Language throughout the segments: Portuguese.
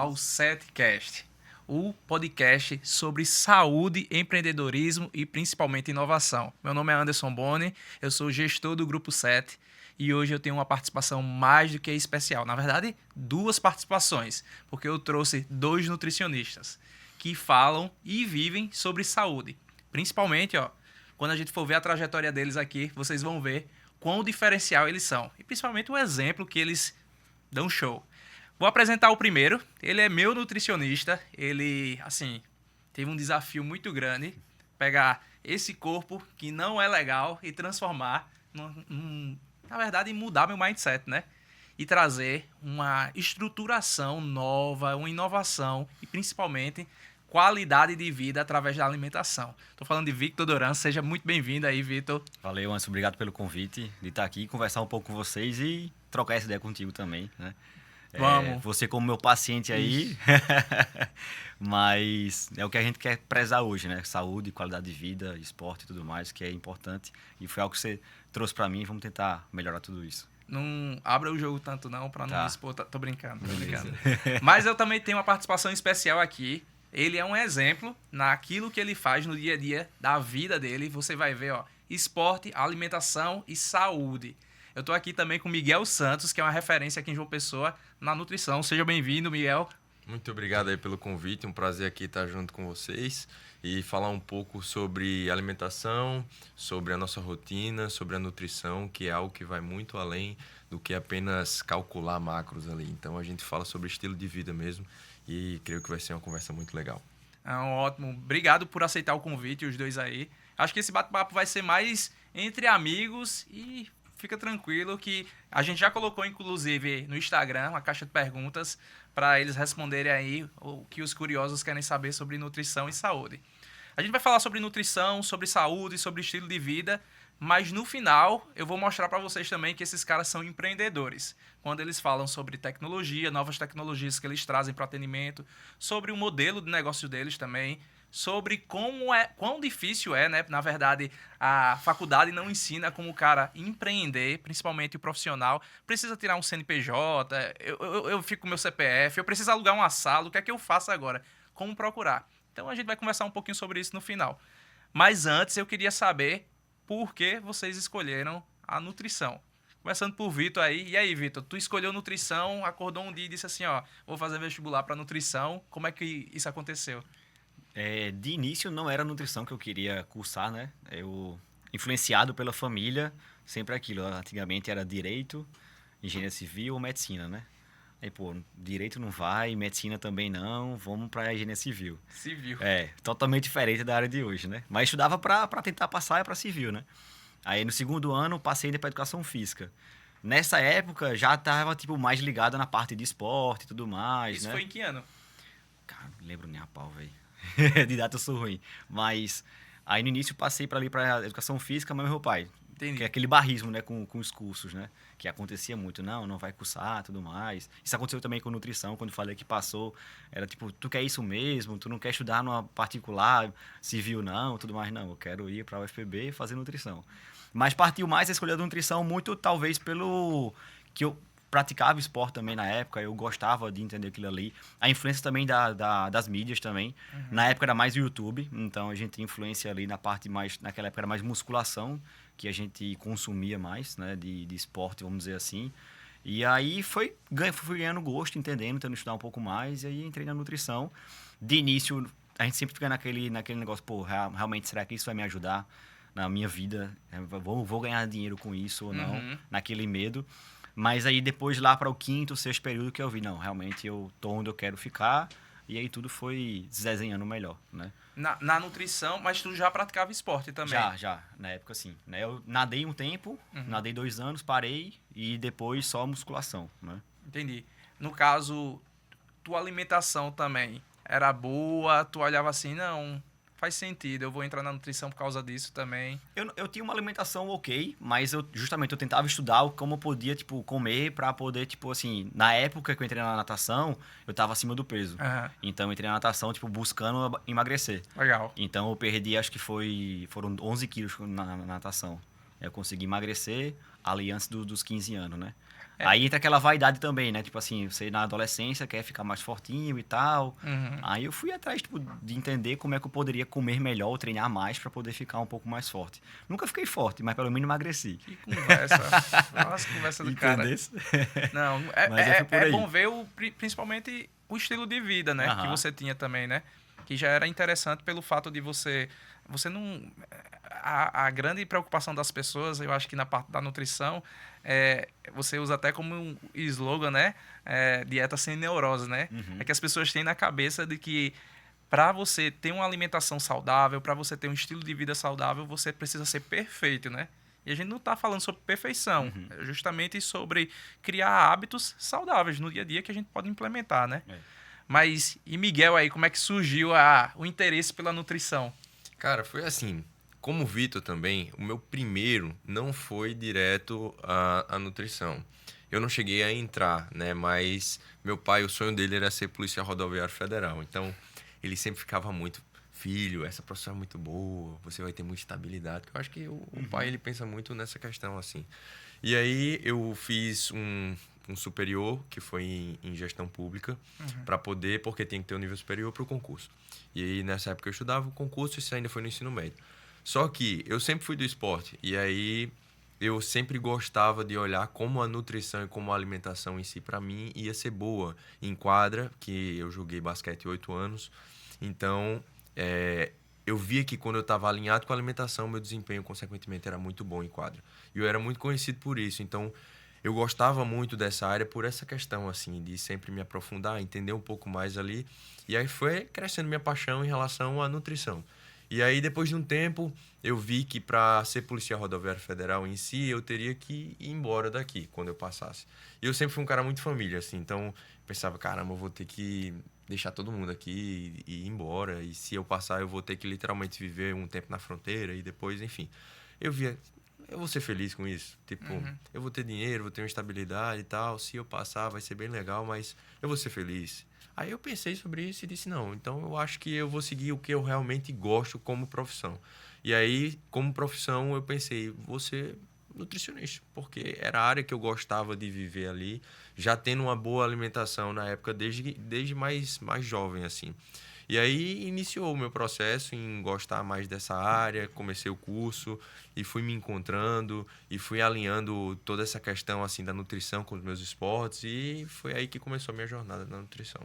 ao SETcast, o podcast sobre saúde, empreendedorismo e principalmente inovação. Meu nome é Anderson Boni, eu sou gestor do Grupo SET e hoje eu tenho uma participação mais do que especial. Na verdade, duas participações, porque eu trouxe dois nutricionistas que falam e vivem sobre saúde. Principalmente, quando a gente for ver a trajetória deles aqui, vocês vão ver quão diferencial eles são. E principalmente o exemplo que eles dão show. Vou apresentar o primeiro. Ele é meu nutricionista. Ele, assim, teve um desafio muito grande. Pegar esse corpo que não é legal e transformar, na verdade, mudar meu mindset, né? E trazer uma estruturação nova, uma inovação e principalmente qualidade de vida através da alimentação. Estou falando de Victor Doran. Seja muito bem-vindo aí, Victor. Valeu, Anderson. Obrigado pelo convite de estar aqui, conversar um pouco com vocês e trocar essa ideia contigo também, né? Vamos. Você como meu paciente aí, mas é o que a gente quer prezar hoje, né? Saúde, qualidade de vida, esporte e tudo mais, que é importante. E foi algo que você trouxe para mim. Vamos tentar melhorar tudo isso. Não abra o jogo tanto não, para não me expor. Tô brincando. Beleza. Mas eu também tenho uma participação especial aqui. Ele é um exemplo naquilo que ele faz no dia a dia da vida dele. Você vai ver, esporte, alimentação e saúde. Eu tô aqui também com Miguel Santos, que é uma referência aqui em João Pessoa na nutrição. Seja bem-vindo, Miguel. Muito obrigado aí pelo convite. Um prazer aqui estar junto com vocês e falar um pouco sobre alimentação, sobre a nossa rotina, sobre a nutrição, que é algo que vai muito além do que apenas calcular macros ali. Então a gente fala sobre estilo de vida mesmo e creio que vai ser uma conversa muito legal. Ótimo. Obrigado por aceitar o convite, os dois aí. Acho que esse bate-papo vai ser mais entre amigos e fica tranquilo que a gente já colocou, inclusive, no Instagram, uma caixa de perguntas para eles responderem aí o que os curiosos querem saber sobre nutrição e saúde. A gente vai falar sobre nutrição, sobre saúde, sobre estilo de vida, mas no final eu vou mostrar para vocês também que esses caras são empreendedores. Quando eles falam sobre tecnologia, novas tecnologias que eles trazem para o atendimento, sobre o modelo de negócio deles também, sobre quão difícil é, né? Na verdade, a faculdade não ensina como o cara empreender, principalmente o profissional. Precisa tirar um CNPJ, eu fico com meu CPF, eu preciso alugar uma sala, o que é que eu faço agora? Como procurar? Então a gente vai conversar um pouquinho sobre isso no final. Mas antes eu queria saber por que vocês escolheram a nutrição. Começando por Vitor aí. E aí, Vitor, tu escolheu nutrição, acordou um dia e disse assim, vou fazer vestibular para nutrição. Como é que isso aconteceu? De início não era nutrição que eu queria cursar, né? Eu, influenciado pela família, sempre aquilo. Antigamente era direito, engenharia civil ou medicina, né? Aí, direito não vai, medicina também não, vamos para engenharia civil. Civil. Totalmente diferente da área de hoje, né? Mas estudava para tentar passar para civil, né? Aí no segundo ano passei para educação física. Nessa época já estava mais ligado na parte de esporte e tudo mais, Isso né? foi em que ano? Cara, não lembro nem a pau, velho. De data eu sou ruim. Mas aí no início passei para educação física, mas meu pai. Entendi. Que é aquele barrismo, né, com os cursos, né? Que acontecia muito, não vai cursar, tudo mais. Isso aconteceu também com nutrição, quando falei que passou, era tipo, tu quer isso mesmo? Tu não quer estudar numa particular, civil não, tudo mais? Não, eu quero ir para a UFPB e fazer nutrição. Mas partiu mais a escolha da nutrição muito, talvez, pelo que eu praticava esporte também na época, eu gostava de entender aquilo ali. A influência também das mídias também. Uhum. Na época era mais o YouTube, então a gente tinha influência ali na parte mais... Naquela época era mais musculação, que a gente consumia mais, né, de esporte, vamos dizer assim. E aí fui ganhando gosto, entendendo, tentando estudar um pouco mais, e aí entrei na nutrição. De início, a gente sempre fica naquele negócio, realmente, será que isso vai me ajudar na minha vida? Vou ganhar dinheiro com isso ou não? Uhum. Naquele medo. Mas aí depois lá para o quinto, sexto período que eu vi, não, realmente eu tô onde eu quero ficar. E aí tudo foi se desenhando melhor, né? Na nutrição, mas tu já praticava esporte também? Já. Na época, sim. Né? Eu nadei um tempo, nadei 2 anos, parei e depois só musculação, né? Entendi. No caso, tua alimentação também era boa? Tu olhava assim, não, faz sentido, eu vou entrar na nutrição por causa disso também. Eu tinha uma alimentação ok, mas eu tentava estudar como eu podia, comer pra poder, assim... Na época que eu entrei na natação, eu tava acima do peso. Uhum. Então, eu entrei na natação, buscando emagrecer. Legal. Então, eu perdi, acho que foram 11 quilos na natação. Eu consegui emagrecer ali antes dos 15 anos, né? É. Aí entra aquela vaidade também, né? Tipo assim, você na adolescência quer ficar mais fortinho e tal. Uhum. Aí eu fui atrás, tipo, de entender como é que eu poderia comer melhor ou treinar mais pra poder ficar um pouco mais forte. Nunca fiquei forte, mas pelo menos emagreci. Que conversa. Nossa, conversa do cara. Entendeu? Não, Mas eu fui por é aí. bom ver principalmente o estilo de vida, né? Que Aham. você tinha também, né? Que já era interessante pelo fato de você não... A grande preocupação das pessoas, eu acho que na parte da nutrição, você usa até como um slogan, né? Dieta sem neurose, né? É que as pessoas têm na cabeça de que para você ter uma alimentação saudável, para você ter um estilo de vida saudável, você precisa ser perfeito, né? E a gente não está falando sobre perfeição, é justamente sobre criar hábitos saudáveis no dia a dia que a gente pode implementar, né? Mas, e Miguel aí, como é que surgiu o interesse pela nutrição? Cara, foi assim. Como o Vitor também, o meu primeiro não foi direto à nutrição. Eu não cheguei a entrar, né? Mas meu pai, o sonho dele era ser policial rodoviário federal. Então, ele sempre ficava muito... Filho, essa profissão é muito boa, você vai ter muita estabilidade. Eu acho que o pai, ele pensa muito nessa questão, assim. E aí, eu fiz um superior, que foi em gestão pública, para poder... Porque tem que ter um nível superior para o concurso. E aí, nessa época, eu estudava o concurso, isso ainda foi no ensino médio. Só que eu sempre fui do esporte. E aí, eu sempre gostava de olhar como a nutrição e como a alimentação em si, para mim, ia ser boa em quadra, que eu joguei basquete 8 anos. Então, eu via que quando eu estava alinhado com a alimentação, meu desempenho, consequentemente, era muito bom em quadra. E eu era muito conhecido por isso. Então, eu gostava muito dessa área por essa questão, assim, de sempre me aprofundar, entender um pouco mais ali. E aí foi crescendo minha paixão em relação à nutrição. E aí, depois de um tempo, eu vi que para ser policial rodoviário federal em si, eu teria que ir embora daqui, quando eu passasse. E eu sempre fui um cara muito família, assim, então pensava, caramba, eu vou ter que deixar todo mundo aqui e ir embora. E se eu passar, eu vou ter que literalmente viver um tempo na fronteira e depois, enfim. Eu via, eu vou ser feliz com isso. Tipo, eu vou ter dinheiro, vou ter uma estabilidade e tal. Se eu passar, vai ser bem legal, mas eu vou ser feliz. Aí eu pensei sobre isso e disse, não, então eu acho que eu vou seguir o que eu realmente gosto como profissão. E aí, como profissão, eu pensei, vou ser nutricionista, porque era a área que eu gostava de viver ali, já tendo uma boa alimentação na época, desde mais jovem, assim. E aí iniciou o meu processo em gostar mais dessa área, comecei o curso e fui me encontrando e fui alinhando toda essa questão assim da nutrição com os meus esportes e foi aí que começou a minha jornada na nutrição.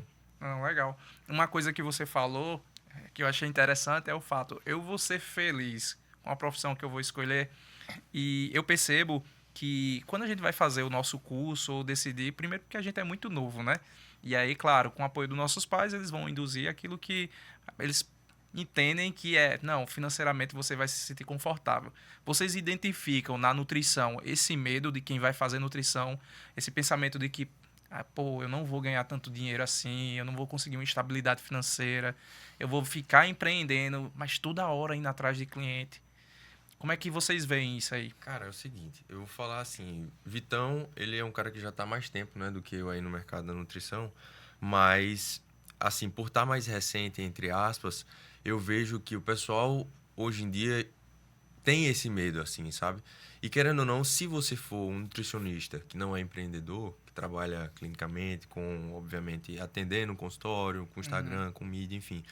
Legal. Uma coisa que você falou, que eu achei interessante, é o fato, eu vou ser feliz com a profissão que eu vou escolher. E eu percebo que quando a gente vai fazer o nosso curso ou decidir, primeiro porque a gente é muito novo, né? E aí, claro, com o apoio dos nossos pais, eles vão induzir aquilo que eles entendem que não, financeiramente você vai se sentir confortável. Vocês identificam na nutrição esse medo de quem vai fazer nutrição, esse pensamento de que eu não vou ganhar tanto dinheiro assim, eu não vou conseguir uma estabilidade financeira, eu vou ficar empreendendo, mas toda hora indo atrás de cliente. Como é que vocês veem isso aí? Cara, é o seguinte, eu vou falar assim, Vitão, ele é um cara que já está há mais tempo, né, do que eu aí no mercado da nutrição, mas, assim, por estar mais recente, entre aspas, eu vejo que o pessoal, hoje em dia, tem esse medo, assim, sabe? E querendo ou não, se você for um nutricionista que não é empreendedor, que trabalha clinicamente, obviamente, atendendo um consultório, com Instagram, com mídia, enfim.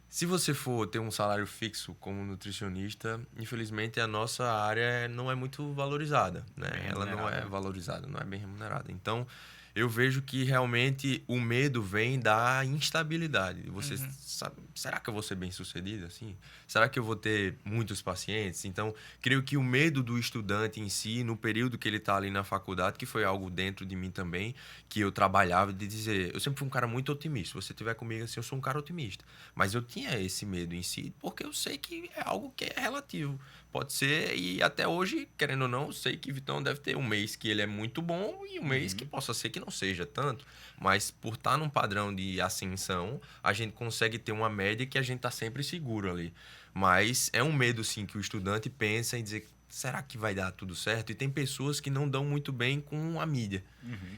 Se você for ter um salário fixo como nutricionista, infelizmente a nossa área não é muito valorizada, né? Ela não é valorizada, não é bem remunerada. Então, eu vejo que realmente o medo vem da instabilidade. Você sabe, será que eu vou ser bem-sucedido assim? Será que eu vou ter muitos pacientes? Então, creio que o medo do estudante em si, no período que ele está ali na faculdade, que foi algo dentro de mim também, que eu trabalhava de dizer, eu sempre fui um cara muito otimista. Se você estiver comigo assim, eu sou um cara otimista. Mas eu tinha esse medo em si, porque eu sei que é algo que é relativo. Pode ser, e até hoje, querendo ou não, eu sei que Vitão deve ter um mês que ele é muito bom e um mês que possa ser que não seja tanto. Mas por estar num padrão de ascensão, a gente consegue ter uma média que a gente está sempre seguro ali. Mas é um medo, sim, que o estudante pensa em dizer, será que vai dar tudo certo? E tem pessoas que não dão muito bem com a mídia.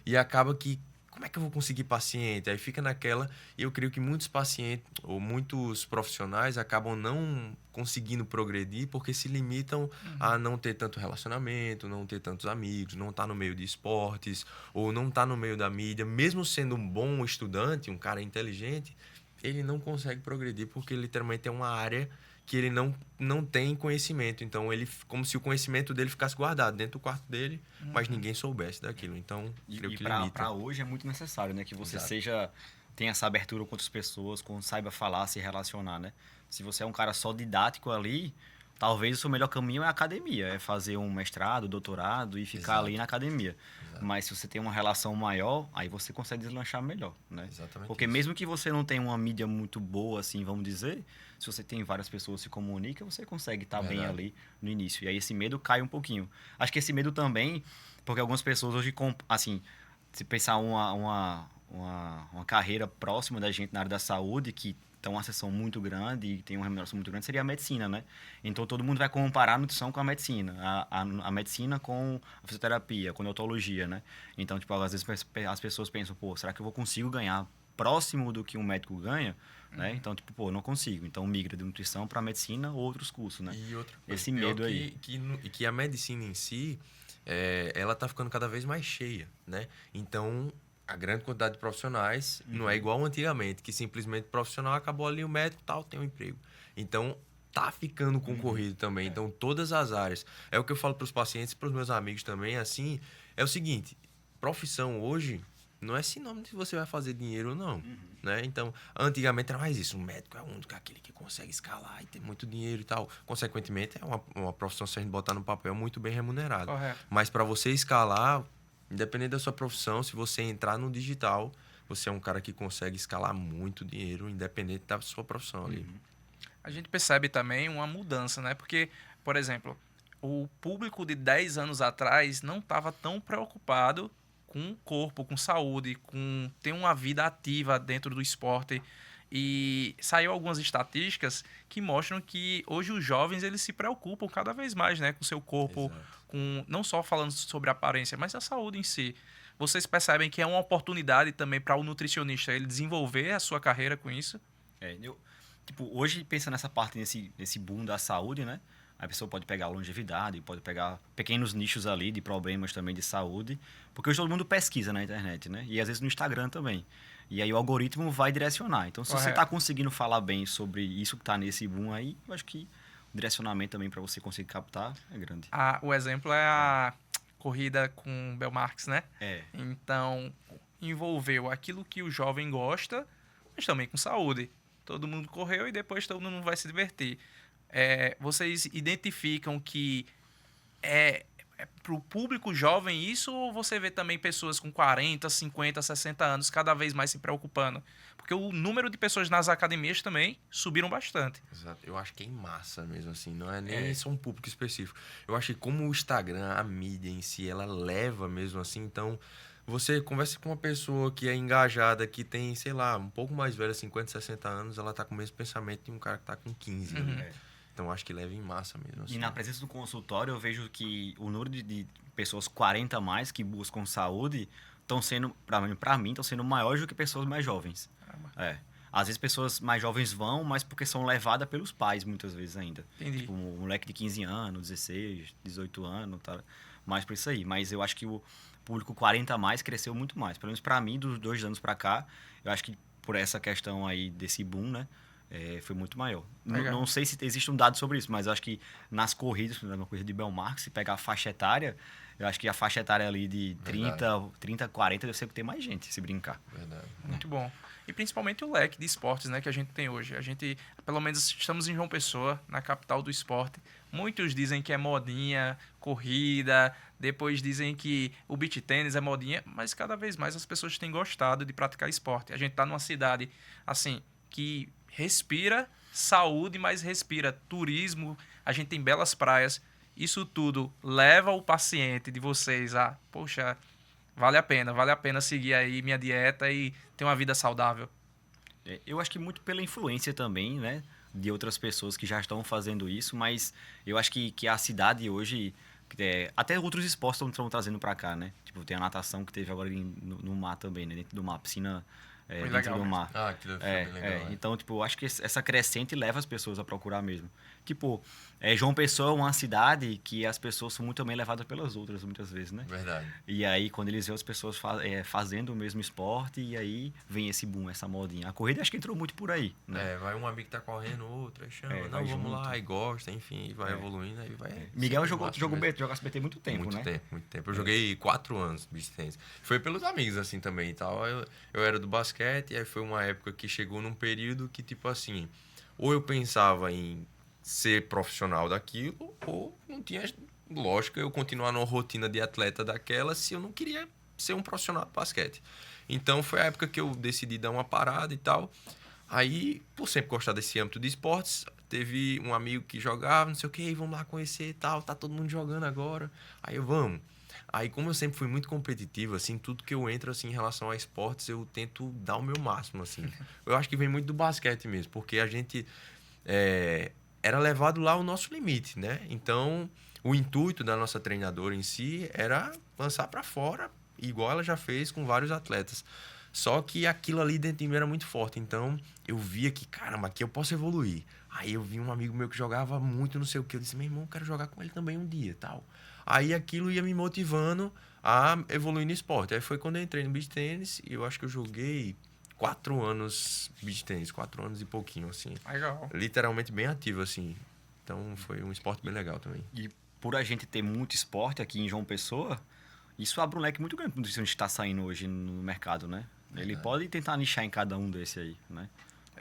E acaba que como é que eu vou conseguir paciente? Aí fica naquela, e eu creio que muitos pacientes ou muitos profissionais acabam não conseguindo progredir porque se limitam a não ter tanto relacionamento, não ter tantos amigos, não estar no meio de esportes, ou não estar no meio da mídia. Mesmo sendo um bom estudante, um cara inteligente, ele não consegue progredir porque literalmente é uma área que ele não tem conhecimento. Então, ele como se o conhecimento dele ficasse guardado dentro do quarto dele, mas ninguém soubesse daquilo. Então, creio que limita. Para hoje é muito necessário, né? Que você Exato. tenha essa abertura com outras pessoas, saiba falar, se relacionar, né? Se você é um cara só didático ali, talvez o seu melhor caminho é a academia, é fazer um mestrado, doutorado e ficar Exato. ali na academia. Exato. Mas se você tem uma relação maior, aí você consegue deslanchar melhor, né? Exatamente Porque isso. mesmo que você não tenha uma mídia muito boa, assim, vamos dizer, se você tem várias pessoas que se comunicam, você consegue estar bem Verdade. ali no início. E aí esse medo cai um pouquinho. Acho que esse medo também, porque algumas pessoas hoje, assim, se pensar uma carreira próxima da gente na área da saúde, que tem uma seção muito grande e tem uma remuneração muito grande, seria a medicina, né? Então todo mundo vai comparar a nutrição com a medicina, a medicina com a fisioterapia, com a odontologia, né? Então, tipo, às vezes as pessoas pensam, pô, será que eu consigo ganhar próximo do que um médico ganha? Né? Então, tipo, pô, não consigo. Então, migra de nutrição para medicina ou outros cursos, né? E outra coisa, Esse pior medo aí. que a medicina em si, ela tá ficando cada vez mais cheia, né? Então, a grande quantidade de profissionais não é igual antigamente, que simplesmente o profissional acabou ali, o médico tal, tem um emprego. Então, tá ficando concorrido também. Então, todas as áreas. É o que eu falo para os pacientes e para os meus amigos também, assim, é o seguinte, profissão hoje não é sinônimo de você vai fazer dinheiro ou não, né? Então, antigamente era mais isso, um médico é o único, aquele que consegue escalar e ter muito dinheiro e tal. Consequentemente, é uma profissão, se a gente botar no papel, muito bem remunerada. Correto. Mas para você escalar, independente da sua profissão, se você entrar no digital, você é um cara que consegue escalar muito dinheiro, independente da sua profissão ali. A gente percebe também uma mudança, né? Porque, por exemplo, o público de 10 anos atrás não estava tão preocupado com o corpo, com saúde, com ter uma vida ativa dentro do esporte. E saiu algumas estatísticas que mostram que hoje os jovens eles se preocupam cada vez mais, né, com o seu corpo, Exato. com não só falando sobre a aparência, mas a saúde em si. Vocês percebem que é uma oportunidade também para o nutricionista ele desenvolver a sua carreira com isso? Tipo, hoje, pensando nessa parte, nesse boom da saúde, né? A pessoa pode pegar longevidade, pode pegar pequenos nichos ali de problemas também de saúde, porque hoje todo mundo pesquisa na internet, né? E às vezes no Instagram também. E aí o algoritmo vai direcionar. Então, se você Correto. está conseguindo falar bem sobre isso que está nesse boom aí, eu acho que o direcionamento também para você conseguir captar é grande. O exemplo é a corrida com Belmarx, né? É. Então, envolveu aquilo que o jovem gosta, mas também com saúde. Todo mundo correu e depois todo mundo vai se divertir. Vocês identificam que é para o público jovem isso, ou você vê também pessoas com 40, 50, 60 anos cada vez mais se preocupando? Porque o número de pessoas nas academias também subiram bastante. Exato. Eu acho que é em massa mesmo, assim. Não é nem só um público específico. Eu acho que como o Instagram, a mídia em si, ela leva mesmo assim. Então, você conversa com uma pessoa que é engajada, que tem, sei lá, um pouco mais velha, 50, 60 anos, ela tá com o mesmo pensamento de um cara que tá com 15 ali. Então, acho que leva em massa mesmo, assim. E na presença do consultório, eu vejo que o número de pessoas 40 a mais que buscam saúde estão sendo, para mim, estão sendo maiores do que pessoas mais jovens. Às vezes pessoas mais jovens vão, mas porque são levadas pelos pais, muitas vezes ainda. Entendi. Tipo, um moleque de 15 anos, 16, 18 anos, tá? Mais por isso aí. Mas eu acho que o público 40 a mais cresceu muito mais. Pelo menos para mim, dos 2 anos para cá, eu acho que por essa questão aí desse boom, né? Foi muito maior. Não sei se existe um dado sobre isso, mas eu acho que nas corridas, na corrida de Belmarx, se pegar a faixa etária, eu acho que a faixa etária ali de 30, 40, deve ser que tem mais gente, se brincar. Verdade. Muito bom. E principalmente o leque de esportes, né, que a gente tem hoje. A gente, pelo menos, estamos em João Pessoa, na capital do esporte. Muitos dizem que é modinha, corrida, depois dizem que o beach tênis é modinha, mas cada vez mais as pessoas têm gostado de praticar esporte. A gente está numa cidade, assim, que respira saúde, mas respira turismo. A gente tem belas praias. Isso tudo leva o paciente de vocês a, poxa, vale a pena seguir aí minha dieta e ter uma vida saudável. Eu acho que muito pela influência também, né? De outras pessoas que já estão fazendo isso, mas eu acho que a cidade hoje Até outros esportes estão trazendo para cá, né? Tipo, tem a natação que teve agora no mar também, né? Dentro do mar, piscina Foi dentro legal do mesmo. mar. Ah, aquilo foi bem legal. né? Então, tipo, eu acho que essa crescente leva as pessoas a procurar mesmo. Tipo, João Pessoa é uma cidade que as pessoas são muito bem levadas pelas outras, muitas vezes, né? Verdade. E aí, quando eles veem as pessoas fazendo o mesmo esporte, e aí vem esse boom, essa modinha. A corrida acho que entrou muito por aí, né? Vai um amigo que tá correndo, outro, aí chama, Vai vamos junto. lá, e gosta, enfim, e vai evoluindo, aí vai... Miguel sempre jogou massa mesmo. jogasse BT muito tempo, muito né? tempo, muito tempo. Eu joguei 4 anos beach tennis. Foi pelos amigos, assim, também e tal. Eu era do basquete, e aí foi uma época que chegou num período que, tipo assim, ou eu pensava em ser profissional daquilo, ou não tinha lógica eu continuar numa rotina de atleta daquela se eu não queria ser um profissional de basquete. Então foi a época que eu decidi dar uma parada e tal. Aí, por sempre gostar desse âmbito de esportes, teve um amigo que jogava, não sei o que, vamos lá conhecer e tal, tá todo mundo jogando agora. Aí eu, vamos. Aí, como eu sempre fui muito competitivo, assim, tudo que eu entro, assim, em relação a esportes, eu tento dar o meu máximo, assim. Eu acho que vem muito do basquete mesmo, porque a gente era levado lá ao nosso limite, né? Então, o intuito da nossa treinadora em si era lançar para fora, igual ela já fez com vários atletas. Só que aquilo ali dentro de mim era muito forte. Então, eu via que, caramba, aqui eu posso evoluir. Aí eu vi um amigo meu que jogava muito, não sei o que. Eu disse, meu irmão, eu quero jogar com ele também um dia, tal. Aí aquilo ia me motivando a evoluir no esporte. Aí foi quando eu entrei no beach tennis e eu acho que eu joguei 4 anos beach tennis, 4 anos e pouquinho, assim. Legal. Literalmente bem ativo, assim. Então, foi um esporte bem legal também. E por a gente ter muito esporte aqui em João Pessoa, isso abre um leque muito grande para onde está saindo hoje no mercado, né? Ele pode tentar nichar em cada um desse aí, né?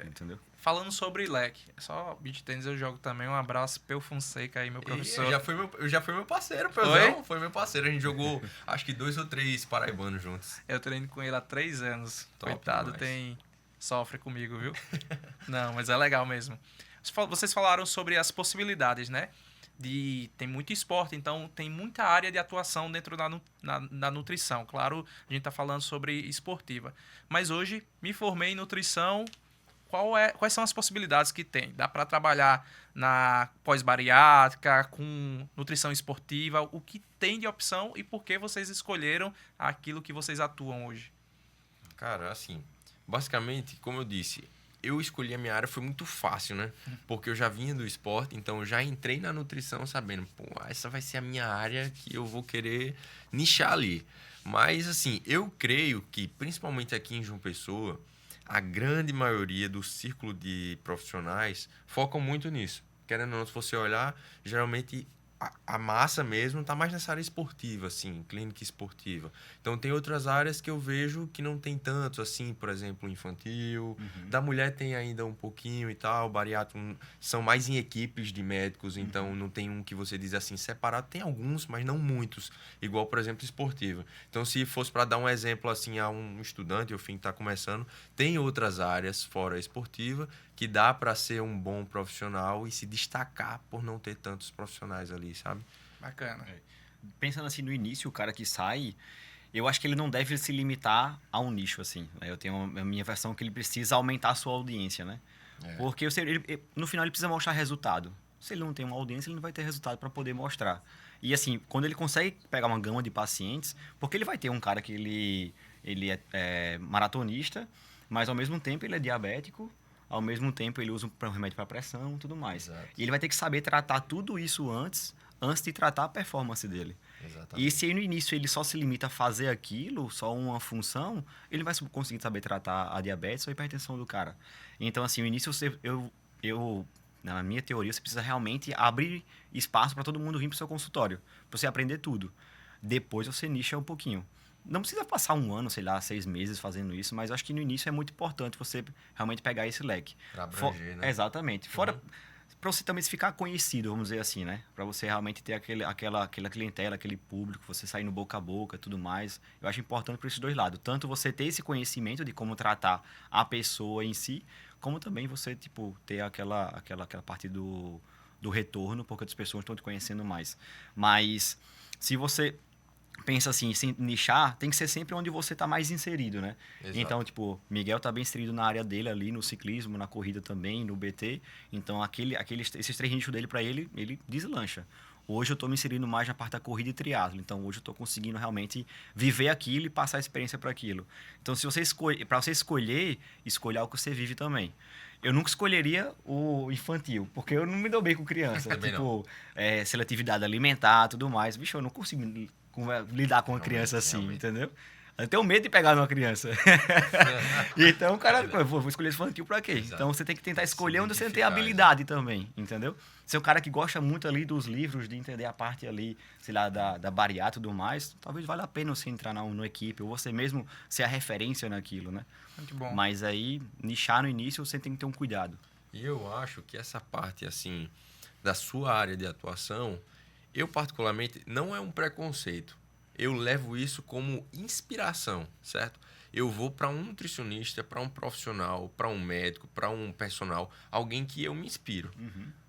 Entendeu? Falando sobre leque, só beach tennis eu jogo também. Um abraço, Peu Fonseca aí, meu professor. Já foi meu parceiro, Foi? Peuzão. Foi meu parceiro. A gente jogou, acho que 2 ou 3 paraibanos juntos. Eu treino com ele há 3 anos. Top Coitado, demais. sofre comigo, viu? Não, mas é legal mesmo. Vocês falaram sobre as possibilidades, né? Tem muito esporte, então tem muita área de atuação dentro da nutrição. Claro, a gente está falando sobre esportiva. Mas hoje me formei em nutrição. Quais são as possibilidades que tem? Dá para trabalhar na pós-bariátrica, com nutrição esportiva? O que tem de opção e por que vocês escolheram aquilo que vocês atuam hoje? Cara, assim, basicamente, como eu disse, eu escolhi a minha área, foi muito fácil, né? Porque eu já vinha do esporte, então eu já entrei na nutrição sabendo, pô, essa vai ser a minha área que eu vou querer nichar ali. Mas, assim, eu creio que, principalmente aqui em João Pessoa, a grande maioria do círculo de profissionais focam muito nisso. Querendo ou não, se você olhar, geralmente a massa mesmo está mais nessa área esportiva, assim, clínica esportiva. Então, tem outras áreas que eu vejo que não tem tanto, assim, por exemplo, infantil. Da mulher tem ainda um pouquinho e tal, bariátrico são mais em equipes de médicos, então não tem um que você diz assim separado. Tem alguns, mas não muitos, igual, por exemplo, esportiva. Então, se fosse para dar um exemplo, assim, a um estudante, o fim que está começando, tem outras áreas fora a esportiva que dá para ser um bom profissional e se destacar por não ter tantos profissionais ali, sabe? Bacana. Pensando assim no início, o cara que sai, eu acho que ele não deve se limitar a um nicho, assim. Né? Eu tenho a minha versão que ele precisa aumentar a sua audiência, né? Porque no final ele precisa mostrar resultado. Se ele não tem uma audiência, ele não vai ter resultado para poder mostrar. E assim, quando ele consegue pegar uma gama de pacientes, porque ele vai ter um cara que ele é maratonista, mas ao mesmo tempo ele é diabético, ao mesmo tempo ele usa um remédio para pressão e tudo mais. Exato. E ele vai ter que saber tratar tudo isso antes de tratar a performance dele. Exatamente. E se no início ele só se limita a fazer aquilo, só uma função, ele vai conseguir saber tratar a diabetes ou a hipertensão do cara. Então, assim, no início na minha teoria, você precisa realmente abrir espaço para todo mundo vir para o seu consultório, para você aprender tudo. Depois você nicha um pouquinho. Não precisa passar um ano, sei lá, 6 meses fazendo isso, mas eu acho que no início é muito importante você realmente pegar esse leque. Pra abranger, né? Exatamente. Fora, para você também ficar conhecido, vamos dizer assim, né? Para você realmente ter aquela clientela, aquele público, você sair no boca a boca e tudo mais. Eu acho importante para esses dois lados. Tanto você ter esse conhecimento de como tratar a pessoa em si, como também você, tipo, ter aquela parte do retorno, porque as pessoas estão te conhecendo mais. Mas se você pensa assim, se nichar, tem que ser sempre onde você está mais inserido, né? Exato. Então, tipo, Miguel tá bem inserido na área dele ali, no ciclismo, na corrida também, no BT. Então, esses 3 nichos dele, para ele deslancha. Hoje eu estou me inserindo mais na parte da corrida e triatlo. Então, hoje eu estou conseguindo realmente viver aquilo e passar a experiência para aquilo. Então, se você para você escolher o que você vive também. Eu nunca escolheria o infantil, porque eu não me dou bem com criança. Também Tipo, seletividade alimentar, tudo mais. Bicho, eu não consigo lidar com uma criança assim, realmente. entendeu? Eu tenho medo de pegar numa criança. Então, cara, eu vou escolher esse infantil pra quê? Exato. Então, você tem que tentar Se escolher onde você tem identificar, habilidade também, entendeu? Você é um cara que gosta muito ali dos livros, de entender a parte ali, sei lá, da bariátrica e tudo mais, talvez valha a pena você entrar numa equipe, ou você mesmo ser a referência naquilo, né? Muito bom. Mas aí, nichar no início, você tem que ter um cuidado. E eu acho que essa parte, assim, da sua área de atuação, eu particularmente, não é um preconceito. Eu levo isso como inspiração, certo? Eu vou para um nutricionista, para um profissional, para um médico, para um personal, alguém que eu me inspiro.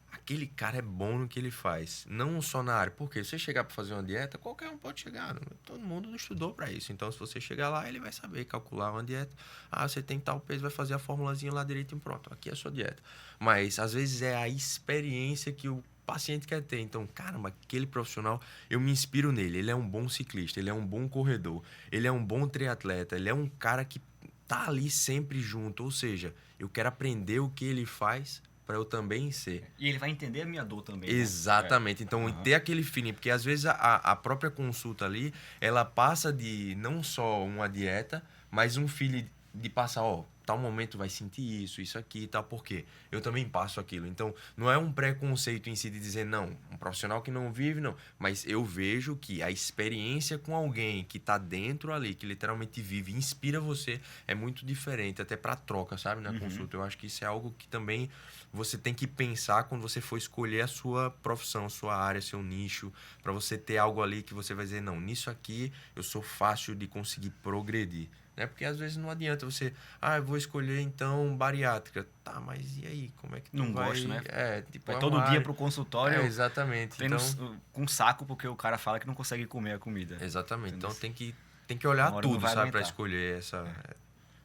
Aquele cara é bom no que ele faz, não só na área. Porque se você chegar para fazer uma dieta, qualquer um pode chegar. Todo mundo não estudou para isso. Então, se você chegar lá, ele vai saber calcular uma dieta. Ah, você tem tal peso, vai fazer a formulazinha lá direitinho, pronto. Aqui é a sua dieta. Mas, às vezes, é a experiência que o paciente quer ter. Então, caramba, aquele profissional, eu me inspiro nele. Ele é um bom ciclista, ele é um bom corredor, ele é um bom triatleta, ele é um cara que tá ali sempre junto. Ou seja, eu quero aprender o que ele faz para eu também ser. E ele vai entender a minha dor também. Né? Exatamente. Então, ter aquele feeling, porque às vezes a própria consulta ali, ela passa de não só uma dieta, mas um feeling de passar, ó, tal momento vai sentir isso aqui e tal, porque eu também passo aquilo. Então, não é um preconceito em si de dizer, não, um profissional que não vive, não. Mas eu vejo que a experiência com alguém que tá dentro ali, que literalmente vive, inspira você, é muito diferente, até pra troca, sabe, na consulta. Eu acho que isso é algo que também você tem que pensar quando você for escolher a sua profissão, sua área, seu nicho, para você ter algo ali que você vai dizer, não, nisso aqui eu sou fácil de conseguir progredir. Né? Porque às vezes não adianta você, eu vou escolher então bariátrica. Tá, mas e aí? Como é que tu não vai... gosto, né? Tipo, Vai todo dia pro consultório. Exatamente. Então... Então, com um saco porque o cara fala que não consegue comer a comida. Exatamente. Entendeu? Então tem que olhar tudo, sabe, para aguentar. escolher essa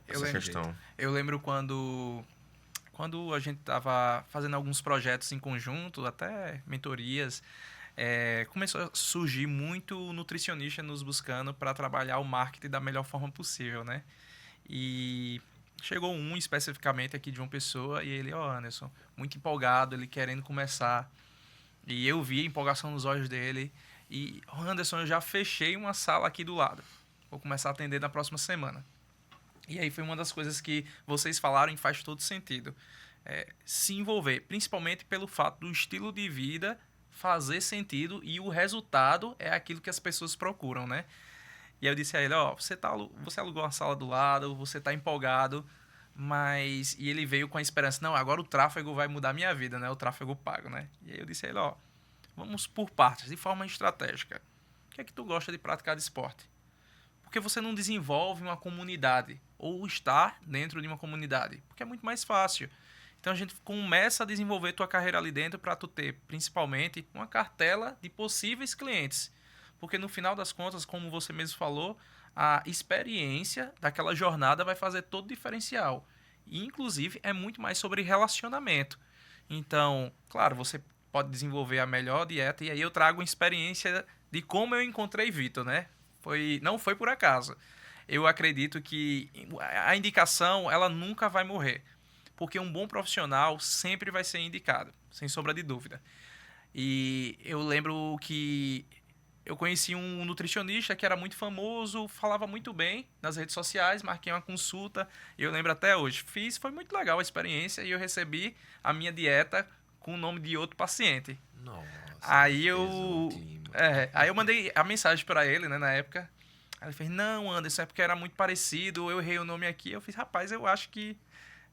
lembro. questão. Eu lembro quando a gente estava fazendo alguns projetos em conjunto, até mentorias, começou a surgir muito nutricionista nos buscando para trabalhar o marketing da melhor forma possível, né? E chegou um especificamente aqui de uma pessoa e ele, Anderson, muito empolgado, ele querendo começar. E eu vi a empolgação nos olhos dele. E, Anderson, eu já fechei uma sala aqui do lado. Vou começar a atender na próxima semana. E aí foi uma das coisas que vocês falaram e faz todo sentido. Se envolver, principalmente pelo fato do estilo de vida fazer sentido e o resultado é aquilo que as pessoas procuram, né? E aí eu disse a ele, você alugou uma sala do lado, você tá empolgado, mas... E ele veio com a esperança, não, agora o tráfego vai mudar a minha vida, né? O tráfego pago, né? E aí eu disse a ele, vamos por partes, de forma estratégica. O que é que tu gosta de praticar de esporte? Porque você não desenvolve uma comunidade ou estar dentro de uma comunidade? Porque é muito mais fácil. Então a gente começa a desenvolver tua carreira ali dentro para tu ter, principalmente, uma cartela de possíveis clientes. Porque no final das contas, como você mesmo falou, a experiência daquela jornada vai fazer todo o diferencial. E, inclusive, é muito mais sobre relacionamento. Então, claro, você pode desenvolver a melhor dieta e aí eu trago uma experiência de como eu encontrei Vitor, né? Não foi por acaso. Eu acredito que a indicação, ela nunca vai morrer. Porque um bom profissional sempre vai ser indicado, sem sombra de dúvida. E eu lembro que eu conheci um nutricionista que era muito famoso, falava muito bem nas redes sociais, marquei uma consulta, e eu lembro até hoje. Foi muito legal a experiência e eu recebi a minha dieta com o nome de outro paciente. Nossa, aí pesou o clima. aí eu mandei a mensagem para ele, né, na época. Aí ele fez, não, Anderson, é porque era muito parecido, eu errei o nome aqui. Eu fiz, rapaz, eu acho que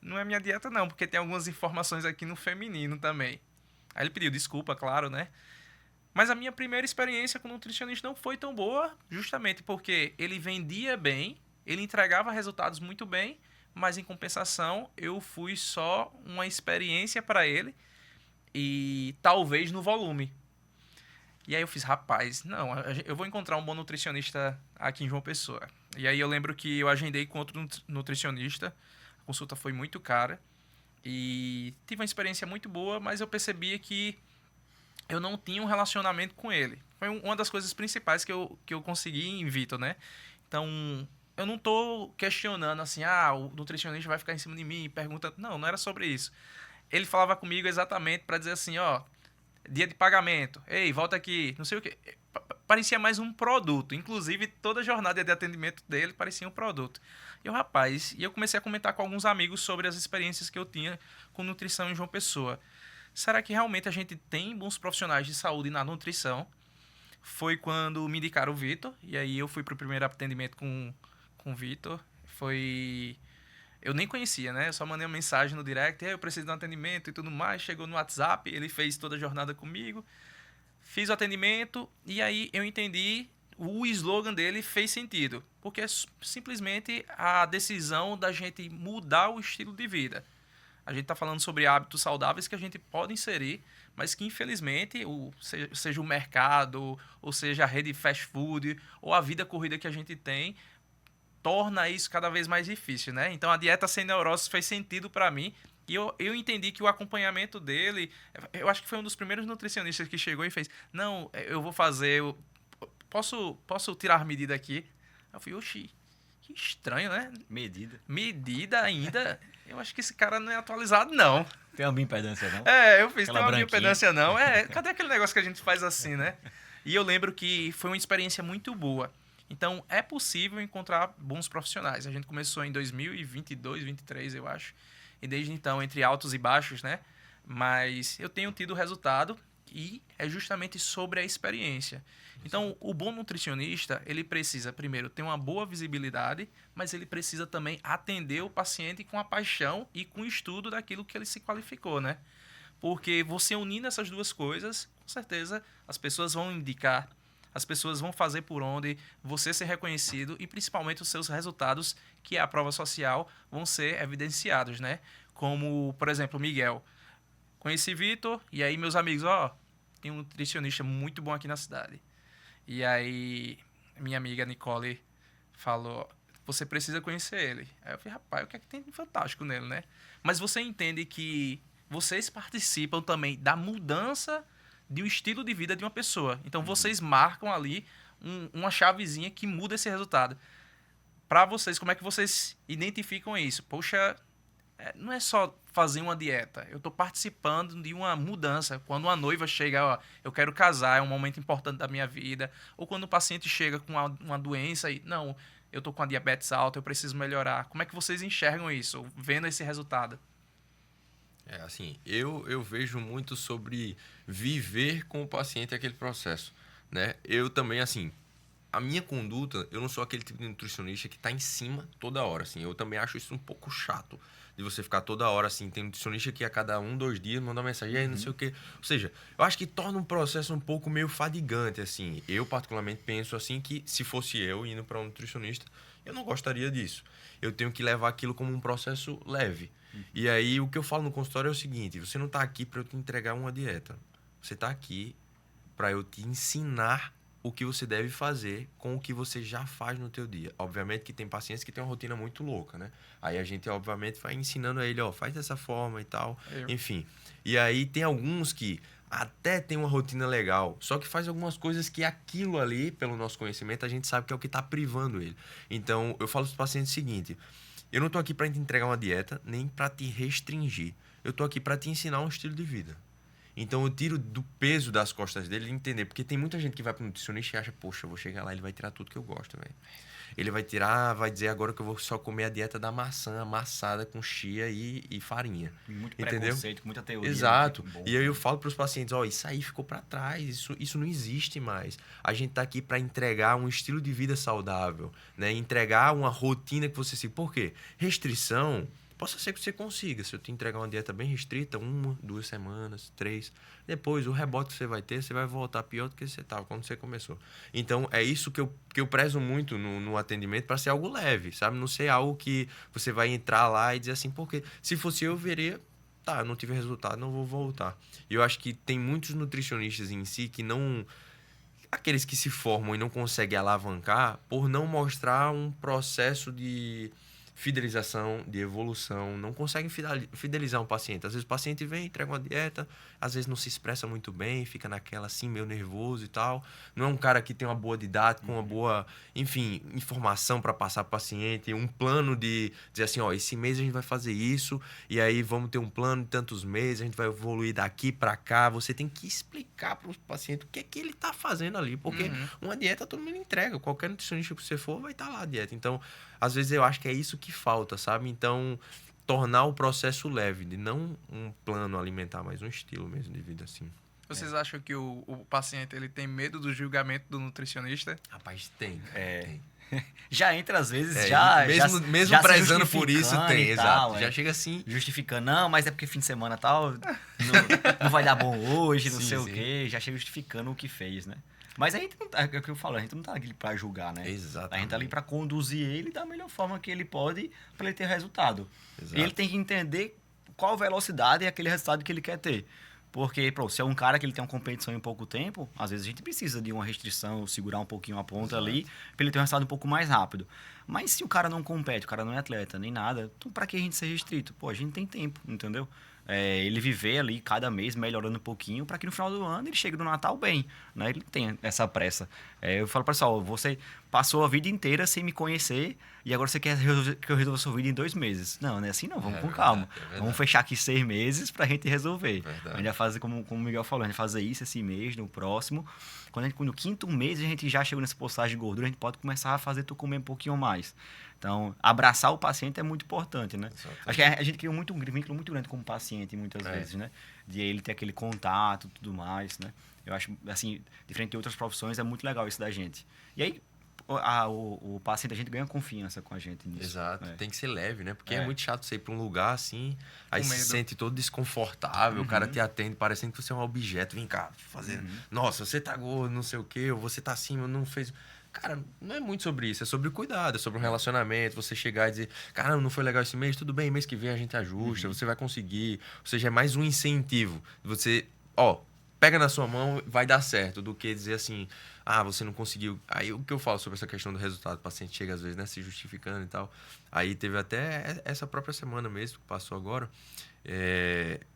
não é minha dieta não, porque tem algumas informações aqui no feminino também. Aí ele pediu desculpa, claro, né? Mas a minha primeira experiência com nutricionista não foi tão boa, justamente porque ele vendia bem, ele entregava resultados muito bem, mas em compensação eu fui só uma experiência para ele e talvez no volume. E aí eu fiz, rapaz, não, eu vou encontrar um bom nutricionista aqui em João Pessoa. E aí eu lembro que eu agendei com outro nutricionista, a consulta foi muito cara e tive uma experiência muito boa, mas eu percebia que eu não tinha um relacionamento com ele. Foi uma das coisas principais que eu consegui em Vitor, né? Então, eu não tô questionando assim, o nutricionista vai ficar em cima de mim e pergunta. Não, não era sobre isso. Ele falava comigo exatamente para dizer assim, ó, dia de pagamento, ei, volta aqui, não sei o quê. Parecia mais um produto. Inclusive, toda a jornada de atendimento dele parecia um produto. E eu comecei a comentar com alguns amigos sobre as experiências que eu tinha com nutrição em João Pessoa. Será que realmente a gente tem bons profissionais de saúde na nutrição? Foi quando me indicaram o Vitor, e aí eu fui pro primeiro atendimento com o Vitor. Eu nem conhecia, né? Eu só mandei uma mensagem no direct, eu preciso de um atendimento e tudo mais. Chegou no WhatsApp, ele fez toda a jornada comigo. Fiz o atendimento e aí eu entendi, o slogan dele fez sentido. Porque é simplesmente a decisão da gente mudar o estilo de vida. A gente está falando sobre hábitos saudáveis que a gente pode inserir, mas que infelizmente, seja o mercado, ou seja a rede fast food, ou a vida corrida que a gente tem, torna isso cada vez mais difícil, né? Então a dieta sem neurose fez sentido para mim e eu entendi que o acompanhamento dele, eu acho que foi um dos primeiros nutricionistas que chegou e fez, não, eu vou fazer, posso tirar medida aqui? Eu falei, oxi, que estranho, né? Medida ainda? Eu acho que esse cara não é atualizado, não. Tem uma bioimpedância, não? Eu fiz, tem uma bioimpedância, não. Cadê aquele negócio que a gente faz assim, né? E eu lembro que foi uma experiência muito boa. Então, é possível encontrar bons profissionais. A gente começou em 2022, 2023, eu acho. E desde então, entre altos e baixos, né? Mas eu tenho tido resultado e é justamente sobre a experiência. Então, o bom nutricionista, ele precisa, primeiro, ter uma boa visibilidade, mas ele precisa também atender o paciente com a paixão e com o estudo daquilo que ele se qualificou, né? Porque você unindo essas duas coisas, com certeza, as pessoas vão indicar, as pessoas vão fazer por onde você ser reconhecido e principalmente os seus resultados, que é a prova social, vão ser evidenciados, né? Como, por exemplo, Miguel. Conheci Vitor e aí meus amigos, tem um nutricionista muito bom aqui na cidade. E aí minha amiga Nicole falou, você precisa conhecer ele. Aí eu falei, rapaz, o que é que tem de fantástico nele, né? Mas você entende que vocês participam também da mudança de um estilo de vida de uma pessoa. Então, vocês marcam ali uma chavezinha que muda esse resultado. Para vocês, como é que vocês identificam isso? Poxa, não é só fazer uma dieta. Eu estou participando de uma mudança. Quando uma noiva chega, eu quero casar, é um momento importante da minha vida. Ou quando o paciente chega com uma doença e, não, eu estou com a diabetes alta, eu preciso melhorar. Como é que vocês enxergam isso, vendo esse resultado? Assim, eu vejo muito sobre viver com o paciente aquele processo, né? Eu também, assim, a minha conduta, eu não sou aquele tipo de nutricionista que tá em cima toda hora, assim. Eu também acho isso um pouco chato, de você ficar toda hora, assim. Tem nutricionista que a cada 2 dias manda uma mensagem, aí não sei o quê. Ou seja, eu acho que torna um processo um pouco meio fadigante, assim. Eu, particularmente, penso, assim, que se fosse eu indo para um nutricionista, eu não gostaria disso. Eu tenho que levar aquilo como um processo leve. E aí, o que eu falo no consultório é o seguinte, você não tá aqui para eu te entregar uma dieta. Você tá aqui para eu te ensinar o que você deve fazer com o que você já faz no teu dia. Obviamente que tem pacientes que têm uma rotina muito louca, né? Aí a gente, obviamente, vai ensinando a ele, faz dessa forma e tal. Enfim. E aí tem alguns que até tem uma rotina legal, só que faz algumas coisas que aquilo ali, pelo nosso conhecimento, a gente sabe que é o que está privando ele. Então, eu falo para os pacientes o seguinte, eu não estou aqui para te entregar uma dieta, nem para te restringir. Eu estou aqui para te ensinar um estilo de vida. Então, eu tiro do peso das costas dele e entender. Porque tem muita gente que vai para o nutricionista e acha, poxa, eu vou chegar lá, ele vai tirar tudo que eu gosto, velho. Ele vai tirar, vai dizer agora que eu vou só comer a dieta da maçã amassada com chia e farinha. Muito entendeu? Preconceito, muita teoria. Exato. E aí eu falo para os pacientes, isso aí ficou para trás, isso não existe mais. A gente tá aqui para entregar um estilo de vida saudável, né? Entregar uma rotina que você se... Por quê? Restrição... Possa ser que você consiga, se eu te entregar uma dieta bem restrita, 1, 2 semanas, 3. Depois, o rebote que você vai ter, você vai voltar pior do que você estava quando você começou. Então, é isso que eu prezo muito no atendimento, para ser algo leve, sabe? Não ser algo que você vai entrar lá e dizer assim, porque se fosse eu veria, tá, não tive resultado, não vou voltar. E eu acho que tem muitos nutricionistas em si que não... Aqueles que se formam e não conseguem alavancar por não mostrar um processo de fidelização, de evolução, não conseguem fidelizar um paciente. Às vezes o paciente vem, entrega uma dieta, às vezes não se expressa muito bem, fica naquela assim, meio nervoso e tal. Não é um cara que tem uma boa didática, uma boa, enfim, informação para passar para o paciente, um plano de dizer assim, ó, esse mês a gente vai fazer isso, e aí vamos ter um plano de tantos meses, a gente vai evoluir daqui para cá. Você tem que explicar para o paciente o que é que ele está fazendo ali, porque uma dieta todo mundo entrega, qualquer nutricionista que você for vai estar lá a dieta. Então, às vezes eu acho que é isso que falta, sabe? Então, tornar o processo leve, de não um plano alimentar, mas um estilo mesmo de vida, assim. Vocês acham que o paciente ele tem medo do julgamento do nutricionista? Rapaz, tem. É. Já entra, às vezes, mesmo já se prezando por isso, tem, e exato. tal, Já chega assim. Justificando, não, mas é porque fim de semana tal, não vai dar bom hoje, não Sim, sei o sim. quê. Já chega justificando o que fez, né? Mas a gente não tá, é o que eu falo, a gente não tá ali pra julgar, né? Exatamente. A gente tá ali pra conduzir ele da melhor forma que ele pode pra ele ter resultado. Exato. E ele tem que entender qual velocidade é aquele resultado que ele quer ter. Porque, pô, se é um cara que ele tem uma competição em pouco tempo, às vezes a gente precisa de uma restrição, segurar um pouquinho a ponta ali, pra ele ter um resultado um pouco mais rápido. Mas se o cara não compete, o cara não é atleta, nem nada, então pra que a gente ser restrito? Pô, a gente tem tempo, entendeu? Ele viver ali cada mês melhorando um pouquinho para que no final do ano ele chegue no Natal bem, né? Ele não tem essa pressa. Eu falo para o pessoal, você passou a vida inteira sem me conhecer e agora você quer que eu resolva a sua vida em 2 meses. Não, não é assim não, vamos com calma. Vamos fechar aqui 6 meses para a gente resolver. A gente vai fazer, como o Miguel falou, a gente vai fazer isso esse mês, no próximo. Quando no 5º mês a gente já chegou nessa postagem de gordura, a gente pode começar a fazer tu comer um pouquinho mais. Então, abraçar o paciente é muito importante, né? Exatamente. Acho que a gente cria um vínculo muito grande com o paciente, muitas vezes, né? De ele ter aquele contato e tudo mais, né? Eu acho, assim, diferente de outras profissões, é muito legal isso da gente. E aí, o paciente, a gente ganha confiança com a gente nisso. Exato. É. Tem que ser leve, né? Porque é muito chato você ir pra um lugar assim, aí Com se medo. sente todo desconfortável, o cara te atende parecendo que você é um objeto. Vem cá, fazendo. Nossa, você tá gordo, não sei o quê, ou você tá acima, não fez. Cara, não é muito sobre isso, é sobre cuidado, é sobre um relacionamento, você chegar e dizer, cara, não foi legal esse mês, tudo bem, mês que vem a gente ajusta, você vai conseguir. Ou seja, é mais um incentivo. Você, pega na sua mão, vai dar certo, do que dizer assim, você não conseguiu. Aí o que eu falo sobre essa questão do resultado, o paciente chega às vezes, né, se justificando e tal. Aí teve até essa própria semana mesmo, que passou agora,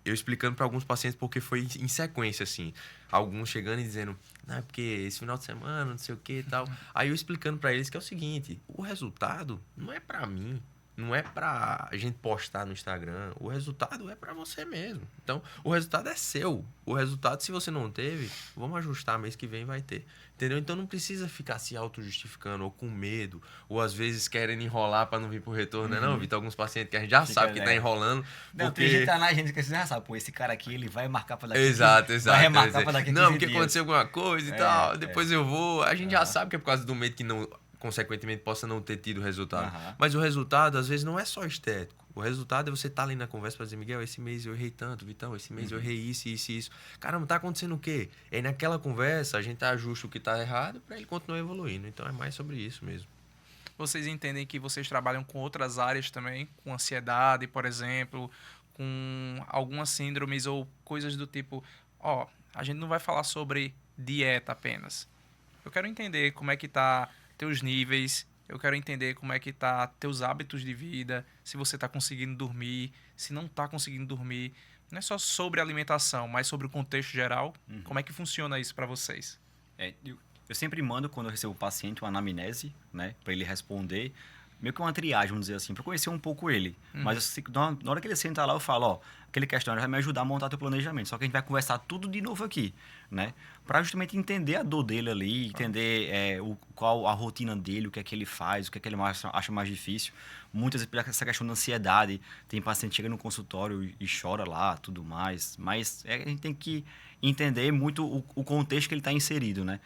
eu explicando para alguns pacientes porque foi em sequência, assim. Alguns chegando e dizendo, não, é porque esse final de semana, não sei o que e tal. Aí eu explicando para eles que é o seguinte, o resultado não é para mim, não é pra gente postar no Instagram, o resultado é pra você mesmo. Então, o resultado é seu. O resultado, se você não teve, vamos ajustar, mês que vem vai ter. Entendeu? Então não precisa ficar se auto-justificando ou com medo, ou às vezes querendo enrolar pra não vir pro retorno, né? Não, Vitor, alguns pacientes que a gente já sabe que tá enrolando. Não, porque... tem gente lá na gente que você já sabe, pô, esse cara aqui, ele vai marcar pra daqui. Exato. Vai remarcar pra daqui 15 Não, porque dias. aconteceu alguma coisa e tal, depois eu vou. A gente já sabe que é por causa do medo que não, consequentemente, possa não ter tido resultado. Mas o resultado, às vezes, não é só estético. O resultado é você estar ali na conversa pra dizer, Miguel, esse mês eu errei tanto, Vitão, esse mês eu errei isso. Caramba, tá acontecendo o quê? E aí naquela conversa a gente ajusta o que tá errado pra ele continuar evoluindo. Então é mais sobre isso mesmo. Vocês entendem que vocês trabalham com outras áreas também, com ansiedade, por exemplo, com algumas síndromes ou coisas do tipo, a gente não vai falar sobre dieta apenas. Eu quero entender como é que tá teus níveis, eu quero entender como é que tá teus hábitos de vida, se você tá conseguindo dormir, se não tá conseguindo dormir. Não é só sobre alimentação, mas sobre o contexto geral. Como é que funciona isso para vocês? Eu sempre mando, quando eu recebo o paciente, uma anamnese, né? Pra ele responder. Meio que uma triagem, vamos dizer assim, pra conhecer um pouco ele. Mas eu sei que na hora que ele senta lá, eu falo, aquele questionário vai me ajudar a montar teu planejamento. Só que a gente vai conversar tudo de novo aqui, né? Pra justamente entender a dor dele ali, entender qual a rotina dele, o que é que ele faz, o que é que ele acha mais difícil. Muitas vezes, essa questão da ansiedade, tem paciente que chega no consultório e chora lá, tudo mais. Mas a gente tem que entender muito o contexto que ele está inserido, né?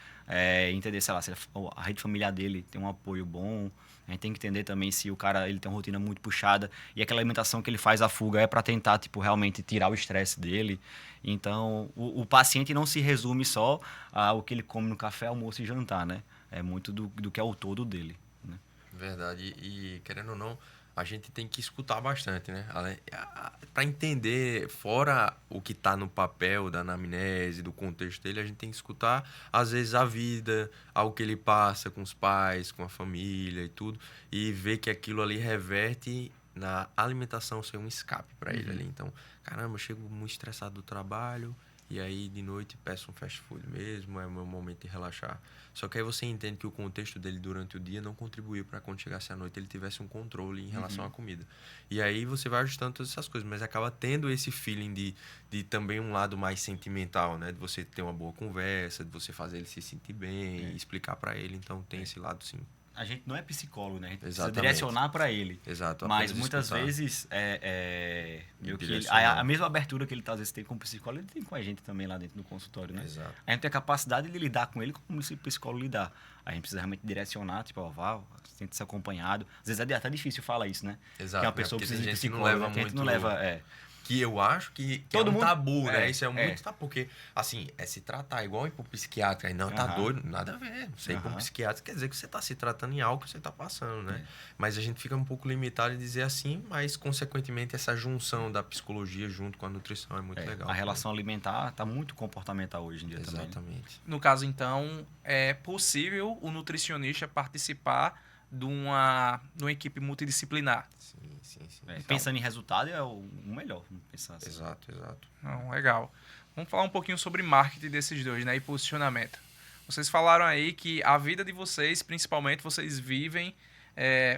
Entender, sei lá, se a rede familiar dele tem um apoio bom. A gente tem que entender também se o cara ele tem uma rotina muito puxada e aquela alimentação que ele faz a fuga é para tentar, realmente tirar o estresse dele. Então, o paciente não se resume só ao que ele come no café, almoço e jantar, né? É muito do que é o todo dele, né? Verdade. E querendo ou não, a gente tem que escutar bastante, né? Para entender, fora o que está no papel da anamnese, do contexto dele, a gente tem que escutar, às vezes, a vida, algo que ele passa com os pais, com a família e tudo, e ver que aquilo ali reverte na alimentação ser um escape para ele ali. Então, caramba, eu chego muito estressado do trabalho, e aí de noite peço um fast food mesmo, é o meu momento de relaxar. Só que aí você entende que o contexto dele durante o dia não contribuiu para quando chegasse à noite ele tivesse um controle em relação à comida. E aí você vai ajustando todas essas coisas, mas acaba tendo esse feeling de também um lado mais sentimental, né? De você ter uma boa conversa, de você fazer ele se sentir bem, explicar para ele. Então tem esse lado, sim. A gente não é psicólogo, né? A gente Exatamente. precisa direcionar para ele. Exato. Mas apenas muitas escutar. vezes meio que Direcionar. a mesma abertura que ele às vezes tem com o psicólogo, ele tem com a gente também lá dentro do consultório, né? Exato. A gente tem a capacidade de lidar com ele como se o psicólogo lidar. A gente precisa realmente direcionar, tipo, ó, vá, sente ser acompanhado. Às vezes é até difícil falar isso, né? Exato. Que uma né? pessoa Porque precisa tem de gente que não psicólogo, leva que a gente muito... não leva... Que eu acho que Todo é um mundo- tabu, né? é, Isso é muito tabu, porque, assim, é se tratar igual ir pro psiquiatra. Aí, não, tá Aham. doido? Nada a ver. Você ir pro Aham. psiquiatra quer dizer que você tá se tratando em algo que você tá passando, né? É. Mas a gente fica um pouco limitado em dizer assim, mas, consequentemente, essa junção da psicologia junto com a nutrição é muito legal. A relação alimentar tá muito comportamental hoje em dia também. né? Exatamente. No caso, então, é possível o nutricionista participar de uma equipe multidisciplinar. Sim. Pensando em resultado é o melhor, vamos pensar assim. Exato. Não, legal. Vamos falar um pouquinho sobre marketing desses dois, né? E posicionamento. Vocês falaram aí que a vida de vocês, principalmente, vocês vivem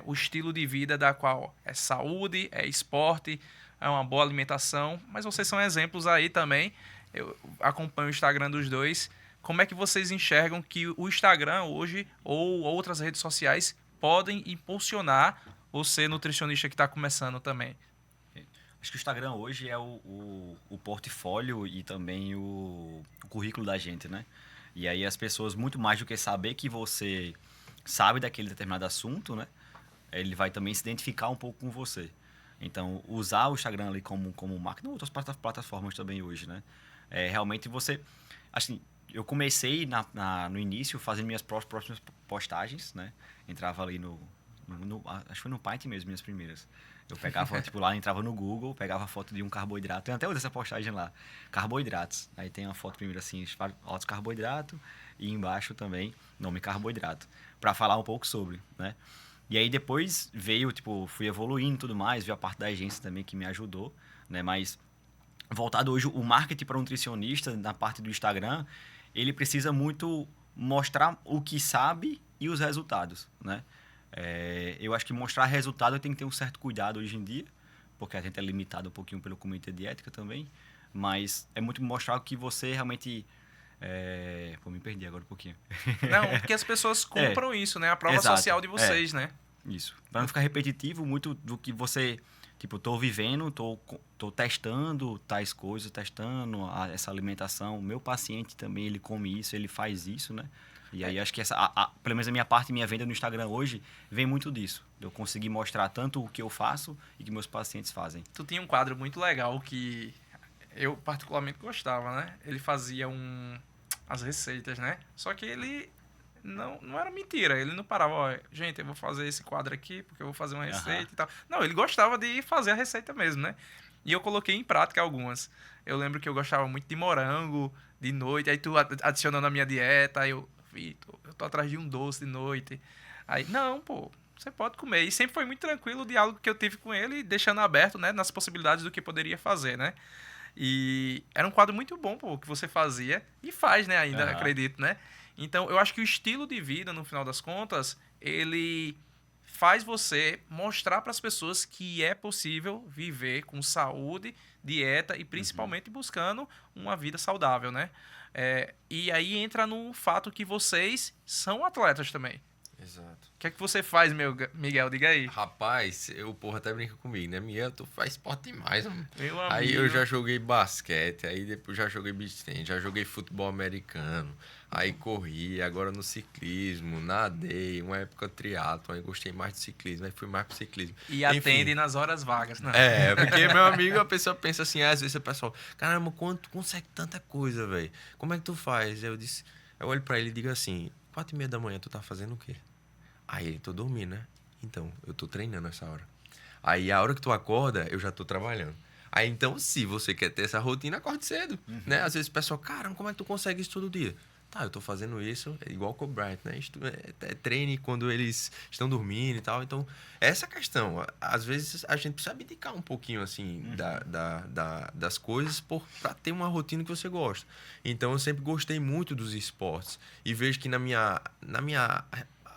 o estilo de vida da qual é saúde, é esporte, é uma boa alimentação, mas vocês são exemplos aí também. Eu acompanho o Instagram dos dois. Como é que vocês enxergam que o Instagram hoje ou outras redes sociais podem impulsionar você, nutricionista que está começando também? Acho que o Instagram hoje é o portfólio e também o currículo da gente, né? E aí as pessoas, muito mais do que saber que você sabe daquele determinado assunto, né? Ele vai também se identificar um pouco com você. Então, usar o Instagram ali como marca, não, outras plataformas também hoje, né? Realmente você... Assim, eu comecei no início fazendo minhas próximas postagens, né? Entrava ali acho que foi no Paint mesmo, minhas primeiras. Eu pegava, tipo, lá, entrava no Google, pegava a foto de um carboidrato. Tem até hoje essa postagem lá. Carboidratos. Aí tem uma foto primeiro assim, altos carboidrato e embaixo também, nome carboidrato. Pra falar um pouco sobre, né? E aí depois veio, tipo, fui evoluindo e tudo mais, veio a parte da agência também que me ajudou, né? Mas voltado hoje, o marketing para um nutricionista, na parte do Instagram, ele precisa muito mostrar o que sabe e os resultados, né? Eu acho que mostrar resultado tem que ter um certo cuidado hoje em dia, porque a gente é limitado um pouquinho pelo comitê de ética também, mas é muito mostrar o que você realmente... Pô, me perdi agora um pouquinho. Não, porque as pessoas compram isso, né? A prova Exato. social de vocês, né? Isso. Para não ficar repetitivo, muito do que você... Tipo, tô vivendo, tô testando tais coisas, testando essa alimentação. O meu paciente também, ele come isso, ele faz isso, né? E aí, acho que pelo menos a minha parte, minha venda no Instagram hoje, vem muito disso. Eu conseguir mostrar tanto o que eu faço e que meus pacientes fazem. Tu tinha um quadro muito legal que eu particularmente gostava, né? Ele fazia as receitas, né? Só que ele não era mentira. Ele não parava, ó, gente, eu vou fazer esse quadro aqui porque eu vou fazer uma receita e tal. Não, ele gostava de fazer a receita mesmo, né? E eu coloquei em prática algumas. Eu lembro que eu gostava muito de morango de noite, aí tu adicionando a minha dieta, aí eu tô atrás de um doce de noite. Aí, não, pô, você pode comer. E sempre foi muito tranquilo o diálogo que eu tive com ele, deixando aberto, né, nas possibilidades do que poderia fazer, né? E era um quadro muito bom, pô, que você fazia e faz, né, ainda, acredito, né? Então, eu acho que o estilo de vida, no final das contas, ele faz você mostrar para as pessoas que é possível viver com saúde, dieta e principalmente buscando uma vida saudável, né? E aí entra no fato que vocês são atletas também. Exato. O que é que você faz, Miguel? Diga aí. Rapaz, o porra até brinca comigo, né? Miguel, tu faz esporte demais, mano. Meu Aí amigo. eu já joguei basquete, aí depois já joguei beach tennis, já joguei futebol americano, aí corri, agora no ciclismo, nadei, uma época triatlon, aí gostei mais de ciclismo, aí fui mais pro ciclismo. E atende nas horas vagas, né? Porque meu amigo, a pessoa pensa assim, às vezes o pessoal, caramba, quanto tu consegue tanta coisa, velho? Como é que tu faz? Eu olho pra ele e digo assim, 4h30 da manhã tu tá fazendo o quê? Aí ele, tô dormindo, né? Então, eu tô treinando essa hora. Aí a hora que tu acorda, eu já tô trabalhando. Aí então, se você quer ter essa rotina, acorde cedo, né? Às vezes o pessoal, caramba, como é que tu consegue isso todo dia? Tá, eu tô fazendo isso, é igual o Kobe Bryant, né? É treine quando eles estão dormindo e tal. Então, essa é a questão. Às vezes a gente precisa abdicar um pouquinho, assim, das coisas pra ter uma rotina que você gosta. Então, eu sempre gostei muito dos esportes. E vejo que na minha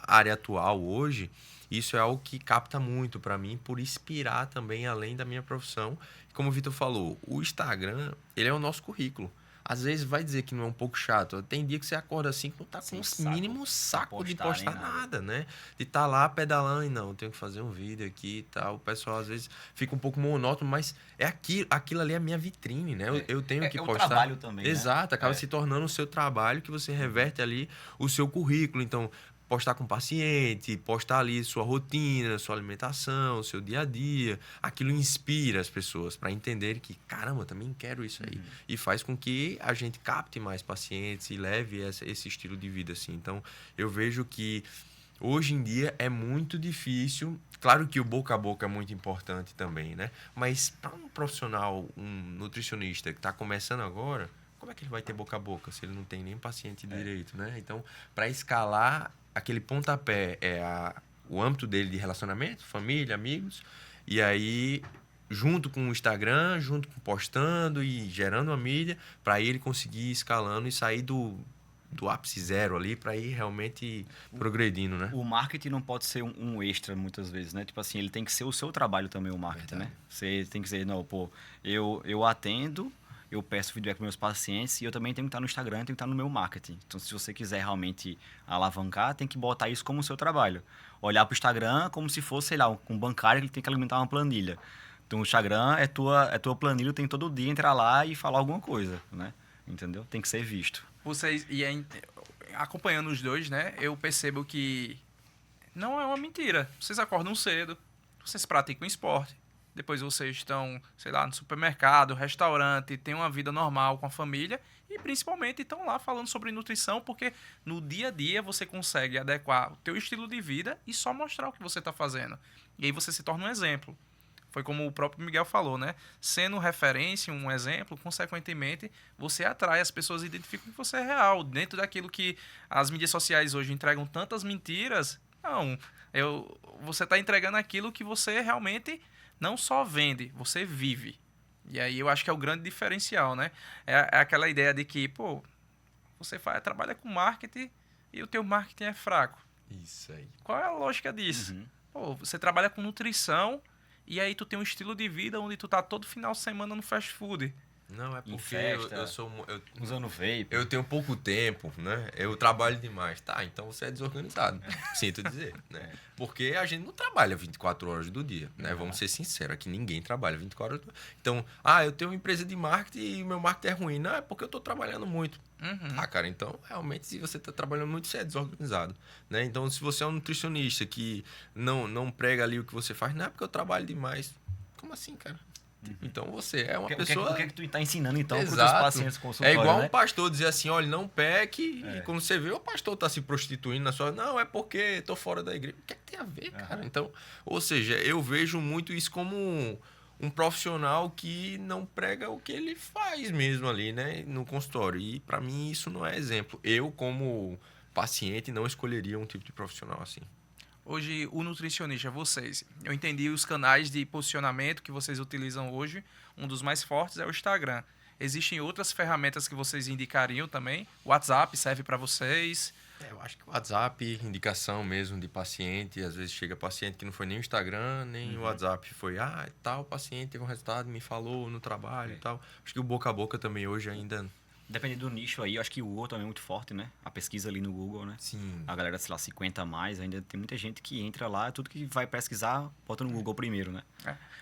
área atual hoje, isso é algo que capta muito para mim, por inspirar também além da minha profissão. Como o Vitor falou, o Instagram, ele é o nosso currículo. Às vezes vai dizer que não é um pouco chato. Tem dia que você acorda assim que não tá com o mínimo saco de postar nada, né? De estar lá pedalando e não, tenho que fazer um vídeo aqui e tal. O pessoal às vezes fica um pouco monótono, mas é aquilo ali é a minha vitrine, né? Eu tenho que postar. É o trabalho também, Exato, acaba se tornando o seu trabalho que você reverte ali o seu currículo. Então, postar com o paciente, postar ali sua rotina, sua alimentação, seu dia a dia. Aquilo inspira as pessoas para entenderem que, caramba, eu também quero isso aí. E faz com que a gente capte mais pacientes e leve esse estilo de vida, assim. Então, eu vejo que hoje em dia é muito difícil. Claro que o boca a boca é muito importante também, né? Mas para um profissional, um nutricionista que está começando agora, como é que ele vai ter boca a boca se ele não tem nem paciente direito, né? Então, para escalar, aquele pontapé o âmbito dele de relacionamento, família, amigos, e aí junto com o Instagram, junto com postando e gerando uma mídia, para ele conseguir ir escalando e sair do ápice zero ali para ir realmente progredindo, né? O marketing não pode ser um extra muitas vezes, né? Tipo assim, ele tem que ser o seu trabalho também, o marketing, né? Você tem que dizer, não, pô, eu atendo, eu peço feedback para meus pacientes e eu também tenho que estar no Instagram, tenho que estar no meu marketing. Então, se você quiser realmente alavancar, tem que botar isso como seu trabalho. Olhar para o Instagram como se fosse, sei lá, um bancário que tem que alimentar uma planilha. Então, o Instagram é tua planilha, tem todo dia entrar lá e falar alguma coisa, né? Entendeu? Tem que ser visto. Vocês, acompanhando os dois, né? Eu percebo que não é uma mentira. Vocês acordam cedo, vocês praticam esporte. Depois vocês estão, sei lá, no supermercado, restaurante, têm uma vida normal com a família e principalmente estão lá falando sobre nutrição, porque no dia a dia você consegue adequar o teu estilo de vida e só mostrar o que você está fazendo. E aí você se torna um exemplo. Foi como o próprio Miguel falou, né? Sendo referência, um exemplo, consequentemente, você atrai, as pessoas identificam que você é real. Dentro daquilo que as mídias sociais hoje entregam tantas mentiras, não. Você está entregando aquilo que você realmente não só vende, você vive. E aí eu acho que é o grande diferencial, né? É aquela ideia de que, pô, você trabalha com marketing e o teu marketing é fraco. Isso aí. Qual é a lógica disso? Pô, você trabalha com nutrição e aí tu tem um estilo de vida onde tu tá todo final de semana no fast food. Não, é porque festa, eu sou... usando vape. Eu tenho pouco tempo, né? Eu trabalho demais. Tá, então você é desorganizado. Sinto dizer, né? Porque a gente não trabalha 24 horas do dia, né? Vamos ser sinceros, aqui ninguém trabalha 24 horas do dia. Então, eu tenho uma empresa de marketing e meu marketing é ruim. Não, é porque eu tô trabalhando muito. Cara, então, realmente, se você tá trabalhando muito, você é desorganizado, né? Então, se você é um nutricionista que não prega ali o que você faz, não é porque eu trabalho demais. Como assim, cara? Então você é uma pessoa... O que é que tu está ensinando, então, para os Exato. teus pacientes consultórios, É igual né? um pastor dizer assim, olha, não peque, e quando você vê o pastor tá se prostituindo na sua... Não, é porque tô fora da igreja. O que é que tem a ver, cara? Então, ou seja, eu vejo muito isso como um profissional que não prega o que ele faz mesmo ali, né, no consultório. E para mim isso não é exemplo. Eu, como paciente, não escolheria um tipo de profissional assim. Hoje, o nutricionista, vocês, eu entendi os canais de posicionamento que vocês utilizam hoje. Um dos mais fortes é o Instagram. Existem outras ferramentas que vocês indicariam também? O WhatsApp serve para vocês? Eu acho que o WhatsApp, indicação mesmo de paciente. Às vezes chega paciente que não foi nem o Instagram, nem o WhatsApp. Foi, tal paciente teve um resultado, me falou no trabalho e tal. Acho que o boca a boca também hoje ainda... Dependendo do nicho aí, eu acho que o Google também é muito forte, né? A pesquisa ali no Google, né? Sim. A galera, sei lá, 50 a mais, ainda tem muita gente que entra lá, tudo que vai pesquisar, bota no Google primeiro, né?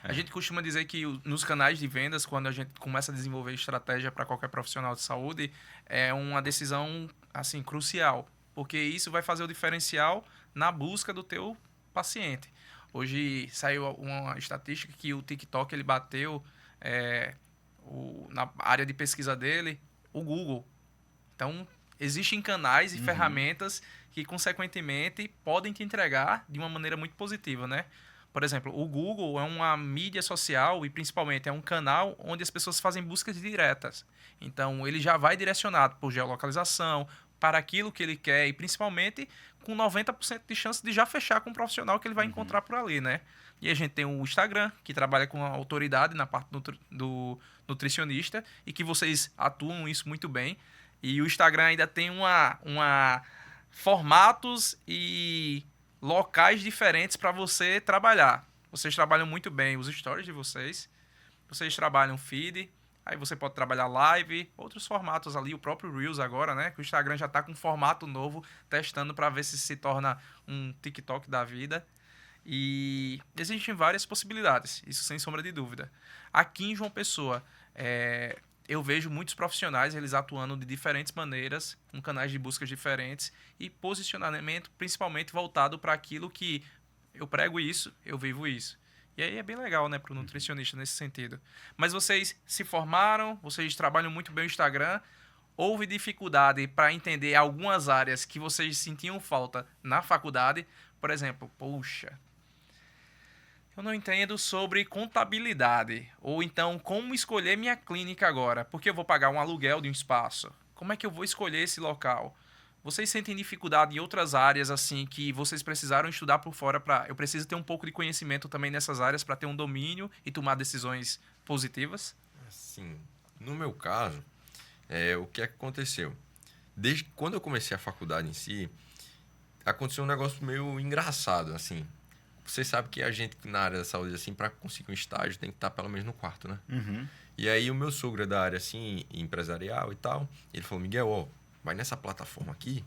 A gente costuma dizer que nos canais de vendas, quando a gente começa a desenvolver estratégia para qualquer profissional de saúde, é uma decisão, assim, crucial. Porque isso vai fazer o diferencial na busca do teu paciente. Hoje saiu uma estatística que o TikTok ele bateu na área de pesquisa dele, o Google. Então, existem canais e ferramentas que, consequentemente, podem te entregar de uma maneira muito positiva, né? Por exemplo, o Google é uma mídia social e principalmente é um canal onde as pessoas fazem buscas diretas. Então, ele já vai direcionado por geolocalização, para aquilo que ele quer e principalmente com 90% de chance de já fechar com um profissional que ele vai encontrar por ali, né? E a gente tem o Instagram, que trabalha com a autoridade na parte do nutricionista e que vocês atuam isso muito bem. E o Instagram ainda tem uma formatos e locais diferentes para você trabalhar. Vocês trabalham muito bem os stories de vocês. Vocês trabalham feed. Aí você pode trabalhar live, outros formatos ali, o próprio Reels agora, né? Que o Instagram já está com um formato novo, testando para ver se torna um TikTok da vida. E existem várias possibilidades, isso sem sombra de dúvida. Aqui em João Pessoa, eu vejo muitos profissionais, eles atuando de diferentes maneiras, com canais de buscas diferentes e posicionamento principalmente voltado para aquilo que eu prego isso, eu vivo isso. E aí é bem legal, né, para o nutricionista nesse sentido. Mas vocês se formaram, vocês trabalham muito bem o Instagram. Houve dificuldade para entender algumas áreas que vocês sentiam falta na faculdade? Por exemplo, poxa, eu não entendo sobre contabilidade. Ou então, como escolher minha clínica agora? Porque eu vou pagar um aluguel de um espaço. Como é que eu vou escolher esse local? Vocês sentem dificuldade em outras áreas, assim, que vocês precisaram estudar por fora para... Eu preciso ter um pouco de conhecimento também nessas áreas para ter um domínio e tomar decisões positivas? Assim, no meu caso, o que é que aconteceu? Desde quando eu comecei a faculdade em si, aconteceu um negócio meio engraçado, assim. Você sabe que a gente, na área da saúde, assim, para conseguir um estágio, tem que estar pelo menos no quarto, né? Uhum. E aí, o meu sogro é da área, assim, empresarial e tal. Ele falou, Miguel, ó, vai nessa plataforma aqui,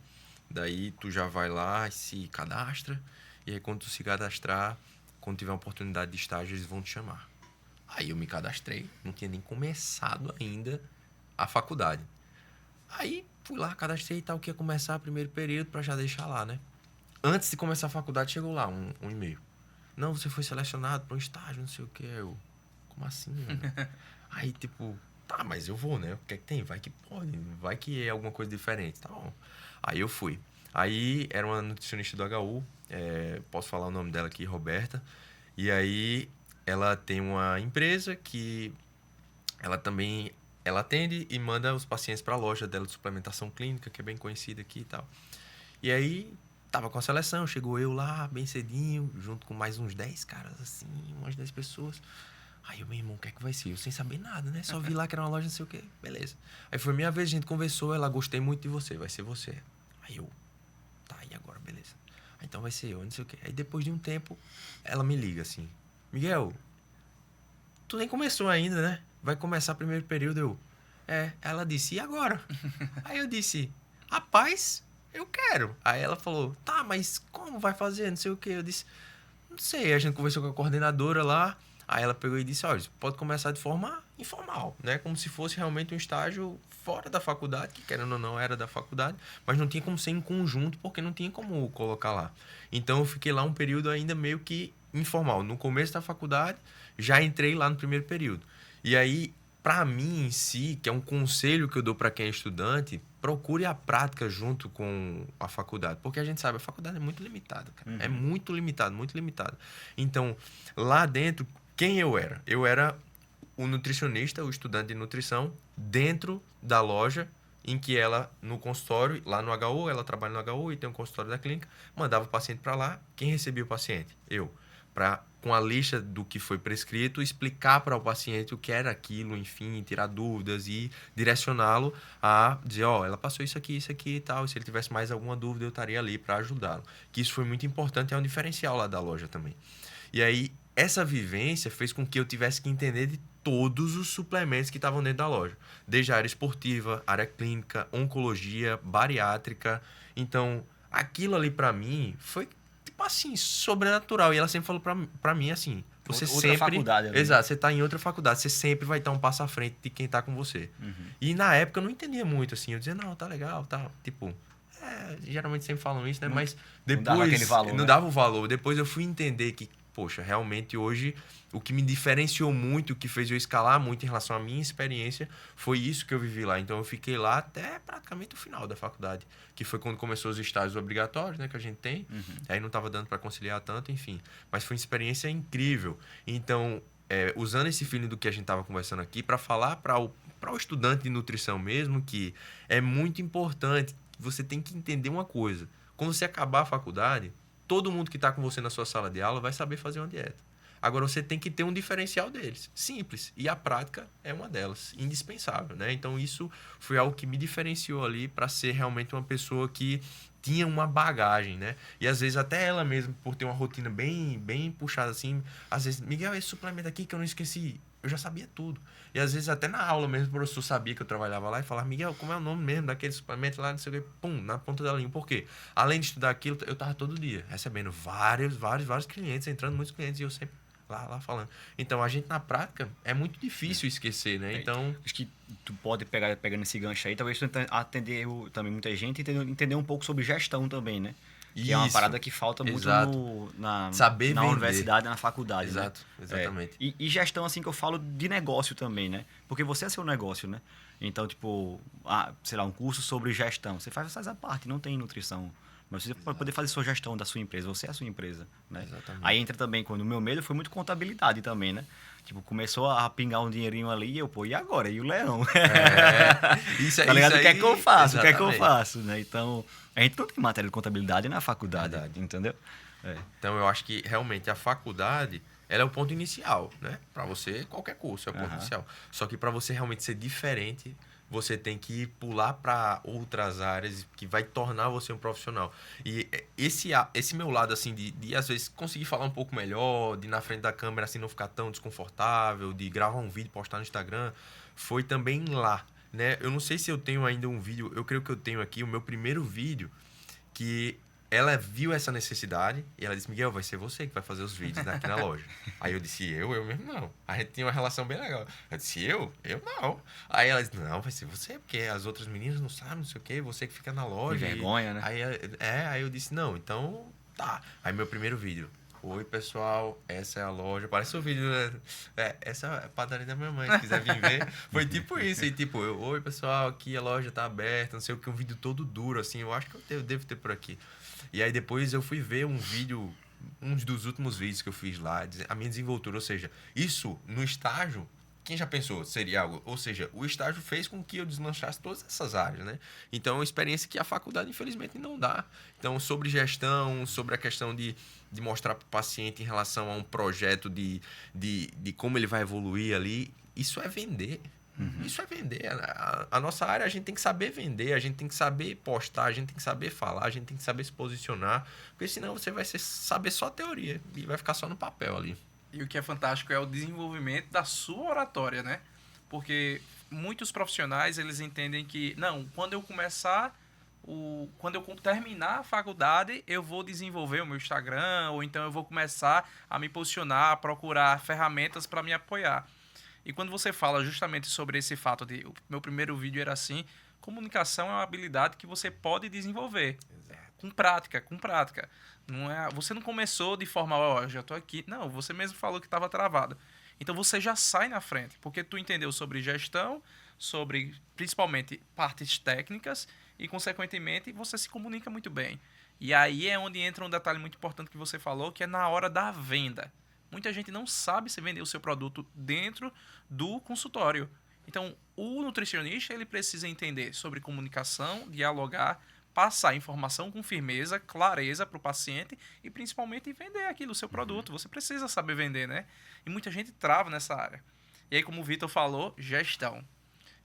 daí tu já vai lá e se cadastra, e aí quando tu se cadastrar, quando tiver uma oportunidade de estágio, eles vão te chamar. Aí eu me cadastrei, não tinha nem começado ainda a faculdade. Aí fui lá, cadastrei e tal, que ia começar o primeiro período para já deixar lá, né? Antes de começar a faculdade, chegou lá um e-mail. Não, você foi selecionado para um estágio, não sei o que. Eu, como assim, mano? Aí, tipo, tá, mas eu vou, né? O que é que tem? Vai que pode, vai que é alguma coisa diferente. Tá bom. Aí eu fui. Aí era uma nutricionista do HU, posso falar o nome dela aqui, Roberta. E aí ela tem uma empresa que ela atende e manda os pacientes para a loja dela de suplementação clínica, que é bem conhecida aqui e tal. E aí tava com a seleção, chegou eu lá bem cedinho, junto com mais uns 10 caras assim, umas 10 pessoas. Aí eu, meu irmão, o que é que vai ser? Eu sem saber nada, né? Só vi lá que era uma loja, não sei o quê. Beleza. Aí foi minha vez, a gente conversou, ela, gostei muito de você, vai ser você. Aí eu, tá, e agora? Beleza. Aí, então vai ser eu, não sei o quê. Aí depois de um tempo, ela me liga assim, Miguel, tu nem começou ainda, né? Vai começar o primeiro período, eu... Ela disse, e agora? Aí eu disse, rapaz, eu quero. Aí ela falou, tá, mas como vai fazer? Não sei o quê. Eu disse, não sei. Aí a gente conversou com a coordenadora lá. Aí ela pegou e disse, olha, pode começar de forma informal, né? Como se fosse realmente um estágio fora da faculdade, que querendo ou não era da faculdade, mas não tinha como ser em conjunto, porque não tinha como colocar lá. Então eu fiquei lá um período ainda meio que informal. No começo da faculdade, já entrei lá no primeiro período. E aí, para mim em si, que é um conselho que eu dou para quem é estudante, procure a prática junto com a faculdade. Porque a gente sabe, a faculdade é muito limitada, cara. É muito limitado, muito limitado. Então, lá dentro, quem eu era? Eu era o nutricionista, o estudante de nutrição, dentro da loja, em que ela, no consultório, lá no HU, ela trabalha no HU e tem um consultório da clínica, mandava o paciente para lá. Quem recebia o paciente? Eu. Com a lista do que foi prescrito, explicar para o paciente o que era aquilo, enfim, tirar dúvidas e direcioná-lo a dizer, ela passou isso aqui e tal, e se ele tivesse mais alguma dúvida, eu estaria ali para ajudá-lo. Que isso foi muito importante, é um diferencial lá da loja também. E aí, essa vivência fez com que eu tivesse que entender de todos os suplementos que estavam dentro da loja. Desde a área esportiva, área clínica, oncologia, bariátrica. Então, aquilo ali para mim foi, tipo assim, sobrenatural. E ela sempre falou pra mim assim, você Outra sempre... faculdade ali. Exato, você tá em outra faculdade, você sempre vai estar um passo à frente de quem tá com você. E na época eu não entendia muito, assim. Eu dizia, não, tá legal, tá. Tipo, geralmente sempre falam isso, né? Mas depois... Não dava aquele valor, não né? dava o valor. Depois eu fui entender que poxa, realmente hoje o que me diferenciou muito, o que fez eu escalar muito em relação à minha experiência, foi isso que eu vivi lá. Então eu fiquei lá até praticamente o final da faculdade, que foi quando começou os estágios obrigatórios, né, que a gente tem. Aí não estava dando para conciliar tanto, enfim. Mas foi uma experiência incrível. Então, usando esse feeling do que a gente estava conversando aqui, para falar para o estudante de nutrição mesmo, que é muito importante, você tem que entender uma coisa. Quando você acabar a faculdade, todo mundo que está com você na sua sala de aula vai saber fazer uma dieta. Agora, você tem que ter um diferencial deles. Simples. E a prática é uma delas. Indispensável, né? Então, isso foi algo que me diferenciou ali para ser realmente uma pessoa que tinha uma bagagem, né? E às vezes até ela mesma, por ter uma rotina bem puxada assim, às vezes, Miguel, esse suplemento aqui que eu não esqueci, eu já sabia tudo. E às vezes até na aula mesmo, o professor sabia que eu trabalhava lá e falava, Miguel, como é o nome mesmo daquele suplemento lá, não sei o quê, pum, na ponta da língua. Por quê? Além de estudar aquilo, eu tava todo dia recebendo vários clientes, entrando muitos clientes e eu sempre lá falando. Então, a gente na prática é muito difícil esquecer, né? Então, acho que tu pode pegando esse gancho aí, talvez tu atender também muita gente e entender um pouco sobre gestão também, né? Que é uma parada que falta muito na universidade, na faculdade. Exato, né? Exatamente. E gestão, assim, que eu falo de negócio também, né? Porque você é seu negócio, né? Então, tipo, sei lá, um curso sobre gestão. Você faz a parte, não tem nutrição. Mas você pode poder fazer sua gestão da sua empresa. Você é a sua empresa, né? Exatamente. Aí entra também, quando o meu medo foi muito contabilidade também, né? Tipo, começou a pingar um dinheirinho ali e eu, e agora? E o leão? Isso aí. Tá ligado? Isso o que é que eu faço? Exatamente. O que é que eu faço, né? Então, a gente não tem matéria de contabilidade na faculdade, Verdade. entendeu? Então, eu acho que realmente a faculdade, ela é o ponto inicial, né? Para você, qualquer curso é o ponto inicial. Só que para você realmente ser diferente, você tem que pular para outras áreas que vai tornar você um profissional. E esse meu lado, assim, de às vezes conseguir falar um pouco melhor, de na frente da câmera, assim, não ficar tão desconfortável, de gravar um vídeo, postar no Instagram, foi também lá, né? Eu não sei se eu tenho ainda um vídeo, eu creio que eu tenho aqui o meu primeiro vídeo, que ela viu essa necessidade e ela disse, Miguel, vai ser você que vai fazer os vídeos aqui na loja. Aí eu disse, eu mesmo não. A gente tinha uma relação bem legal. Eu disse, eu não. Aí ela disse, não, vai ser você, porque as outras meninas não sabem, não sei o quê, você que fica na loja. Que vergonha, né? Aí eu disse, não, então tá. Aí meu primeiro vídeo. Oi, pessoal, essa é a loja. Parece o vídeo, né? Essa é a padaria da minha mãe, se quiser vir ver. Foi tipo isso. E tipo, oi, pessoal, aqui a loja tá aberta, não sei o que, um vídeo todo duro, assim. Eu acho que eu devo ter por aqui. E aí depois eu fui ver um vídeo, um dos últimos vídeos que eu fiz lá, a minha desenvoltura. Ou seja, isso no estágio, quem já pensou seria algo? Ou seja, o estágio fez com que eu deslanchasse todas essas áreas, né? Então é uma experiência que a faculdade, infelizmente, não dá. Então, sobre gestão, sobre a questão de mostrar para o paciente em relação a um projeto de como ele vai evoluir ali, isso é vender. Isso é vender. A nossa área, a gente tem que saber vender, a gente tem que saber postar, a gente tem que saber falar, a gente tem que saber se posicionar, porque senão você vai saber só teoria e vai ficar só no papel ali. E o que é fantástico é o desenvolvimento da sua oratória, né? Porque muitos profissionais, eles entendem que, não, quando eu terminar a faculdade, eu vou desenvolver o meu Instagram, ou então eu vou começar a me posicionar, a procurar ferramentas para me apoiar. E quando você fala justamente sobre esse fato de o meu primeiro vídeo era assim, comunicação é uma habilidade que você pode desenvolver. Com prática. Você não começou de forma, já estou aqui. Não, você mesmo falou que estava travado. Então você já sai na frente, porque tu entendeu sobre gestão, sobre principalmente partes técnicas e, consequentemente, você se comunica muito bem. E aí é onde entra um detalhe muito importante que você falou, que é na hora da venda. Muita gente não sabe se vender o seu produto dentro do consultório. Então, o nutricionista ele precisa entender sobre comunicação, dialogar, passar informação com firmeza, clareza para o paciente e, principalmente, vender aquilo, o seu produto. Você precisa saber vender, né? E muita gente trava nessa área. E aí, como o Vitor falou, gestão.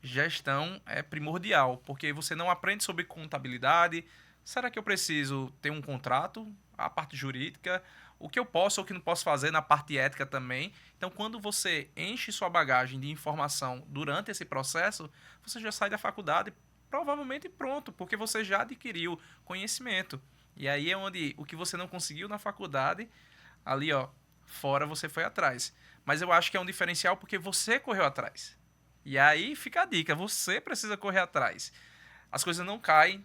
Gestão é primordial, porque você não aprende sobre contabilidade. Será que eu preciso ter um contrato? A parte jurídica, o que eu posso ou o que não posso fazer na parte ética também. Então, quando você enche sua bagagem de informação durante esse processo, você já sai da faculdade provavelmente pronto, porque você já adquiriu conhecimento. E aí é onde o que você não conseguiu na faculdade, ali fora você foi atrás. Mas eu acho que é um diferencial porque você correu atrás. E aí fica a dica, você precisa correr atrás. As coisas não caem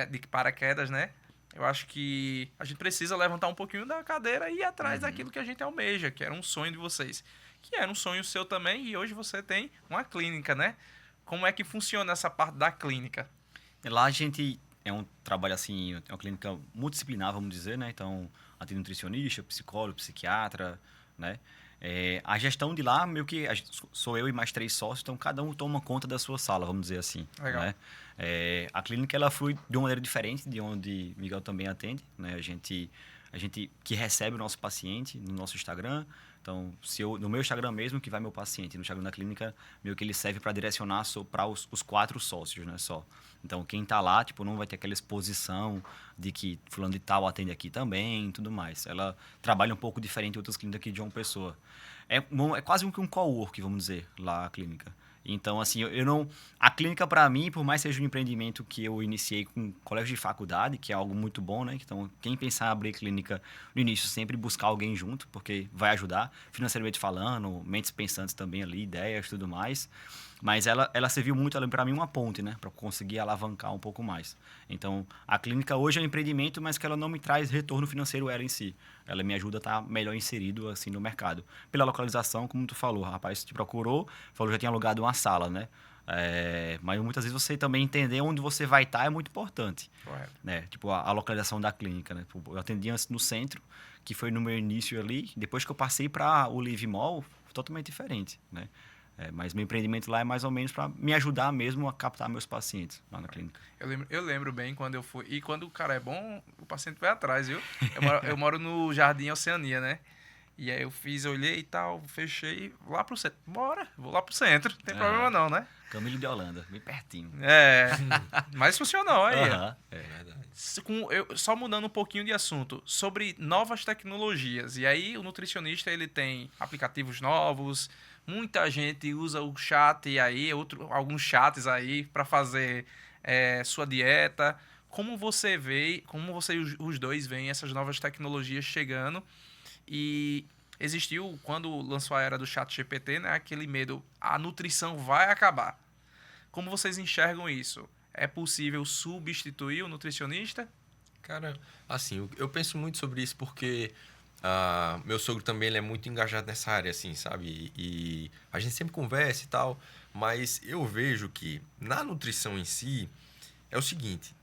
de paraquedas, né? eu acho que a gente precisa levantar um pouquinho da cadeira e ir atrás daquilo que a gente almeja, que era um sonho de vocês. Que era um sonho seu também, e hoje você tem uma clínica, né? Como é que funciona essa parte da clínica? Lá a gente é um trabalho assim, é uma clínica multidisciplinar, vamos dizer, né? Então, atende nutricionista, psicólogo, psiquiatra, né? A gestão de lá, meio que sou eu e mais 3 sócios, então cada um toma conta da sua sala, vamos dizer assim. Legal. Né? A clínica, ela flui de uma maneira diferente de onde Miguel também atende, né? A gente que recebe o nosso paciente no nosso Instagram. Então, no meu Instagram mesmo, que vai meu paciente, no Instagram da clínica, meio que ele serve para direcionar para os 4 sócios, né, só. Então, quem tá lá, tipo, não vai ter aquela exposição de que fulano de tal atende aqui também e tudo mais. Ela trabalha um pouco diferente de outras clínicas aqui de João Pessoa. É quase um cowork, vamos dizer, lá a clínica. Então, assim, eu não... A clínica, para mim, por mais seja um empreendimento que eu iniciei com colégios de faculdade, que é algo muito bom, né? Então, quem pensar em abrir clínica no início, sempre buscar alguém junto, porque vai ajudar, financeiramente falando, mentes pensantes também ali, ideias e tudo mais. Mas ela serviu muito, para mim, uma ponte, né? Para conseguir alavancar um pouco mais. Então, a clínica hoje é um empreendimento, mas que ela não me traz retorno financeiro ela em si. Ela me ajuda a estar melhor inserido, assim, no mercado. Pela localização, como tu falou, o rapaz te procurou, falou que já tinha alugado uma sala, né? Mas muitas vezes você também entender onde você vai estar é muito importante. Correto. Né? Tipo, a localização da clínica, né? Eu atendi antes no centro, que foi no meu início ali. Depois que eu passei para o Live Mall, totalmente diferente, né? Mas meu empreendimento lá é mais ou menos para me ajudar mesmo a captar meus pacientes lá na clínica. Eu lembro bem quando eu fui. E quando o cara é bom, o paciente vai atrás, viu? Eu moro no Jardim Oceania, né? E aí eu olhei e tal, fechei, lá pro centro. Bora, vou lá pro centro. Não tem problema não, né? Camilo de Holanda, bem pertinho. Mas funcionou aí. É verdade. Só mudando um pouquinho de assunto, sobre novas tecnologias. E aí o nutricionista, ele tem aplicativos novos, muita gente usa o chat e aí, alguns chats aí para fazer sua dieta. Como você os dois veem essas novas tecnologias chegando? E existiu, quando lançou a era do chat GPT, né, aquele medo, a nutrição vai acabar. Como vocês enxergam isso? É possível substituir o nutricionista? Cara, assim, eu penso muito sobre isso porque meu sogro também ele é muito engajado nessa área, assim, sabe? E a gente sempre conversa e tal, mas eu vejo que na nutrição em si é o seguinte,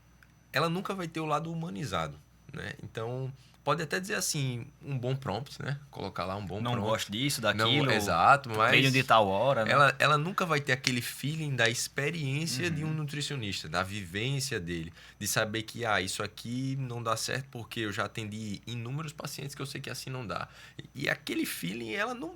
ela nunca vai ter o lado humanizado, né? Então, pode até dizer assim, um bom prompt, né? Colocar lá um bom prompt. Não gosto disso, daquilo. Não, exato, mas... Treino de tal hora, né? Ela nunca vai ter aquele feeling da experiência de um nutricionista, da vivência dele. De saber que, isso aqui não dá certo porque eu já atendi inúmeros pacientes que eu sei que assim não dá. E aquele feeling, ela não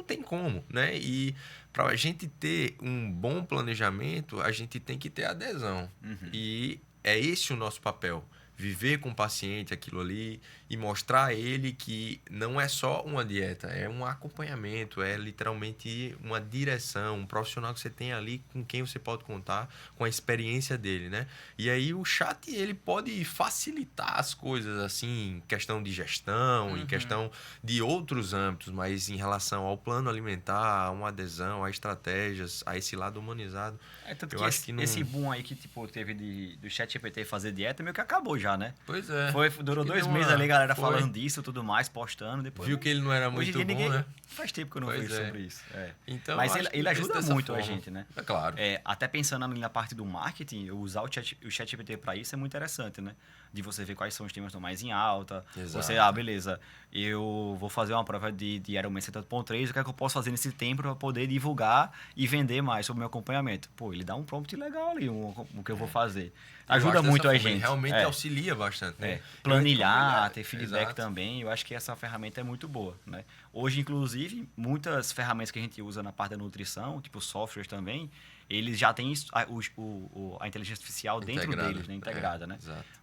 tem como, né? E para a gente ter um bom planejamento, a gente tem que ter adesão. E é esse o nosso papel. Viver com o paciente aquilo ali e mostrar a ele que não é só uma dieta, é um acompanhamento, é literalmente uma direção, um profissional que você tem ali com quem você pode contar, com a experiência dele, né? E aí o chat, ele pode facilitar as coisas, assim, em questão de gestão, em questão de outros âmbitos, mas em relação ao plano alimentar, a uma adesão, a estratégias, a esse lado humanizado. Tanto eu que acho que não... esse boom aí que teve do chat GPT fazer dieta, meio que acabou já, né? Pois é. Durou 2 meses ali, galera falando disso, tudo mais, postando. Depois, viu que ele não era muito bom, né? Faz tempo que eu não vejo sobre isso. Então, mas ele ajuda muito a gente, né? É claro. Até pensando ali na parte do marketing, eu usar o chat GPT para isso é muito interessante, né? De você ver quais são os temas que estão mais em alta. Exato. Você, beleza, eu vou fazer uma prova de Ironman 70.3, o que é que eu posso fazer nesse tempo para poder divulgar e vender mais sobre o meu acompanhamento? Pô, ele dá um prompt legal ali, o que eu vou fazer. Ajuda muito a gente. Realmente auxilia bastante, né? Planilhar, ter feedback também, eu acho que essa ferramenta é muito boa, né? Hoje, inclusive, muitas ferramentas que a gente usa na parte da nutrição, tipo softwares também, eles já têm a inteligência artificial dentro deles, né? Integrada, né?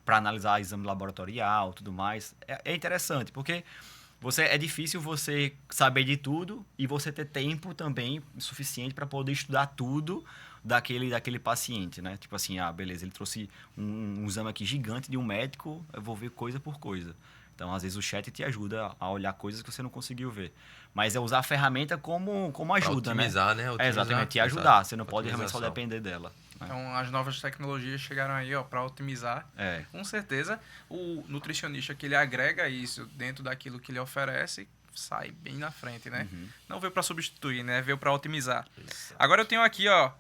Para analisar exame laboratorial, tudo mais. É interessante, porque é difícil você saber de tudo e você ter tempo também suficiente para poder estudar tudo daquele paciente, né? Tipo assim, beleza, ele trouxe um exame aqui gigante de um médico, eu vou ver coisa por coisa. Então, às vezes, o chat te ajuda a olhar coisas que você não conseguiu ver. Mas é usar a ferramenta como ajuda, otimizar, né? Exatamente, te ajudar. Você não pode realmente só depender dela. né? Então, as novas tecnologias chegaram aí, ó, para otimizar. É. Com certeza, o nutricionista que ele agrega isso dentro daquilo que ele oferece, sai bem na frente, né? Não veio para substituir, né? Veio para otimizar. Exato. Agora eu tenho aqui, ó,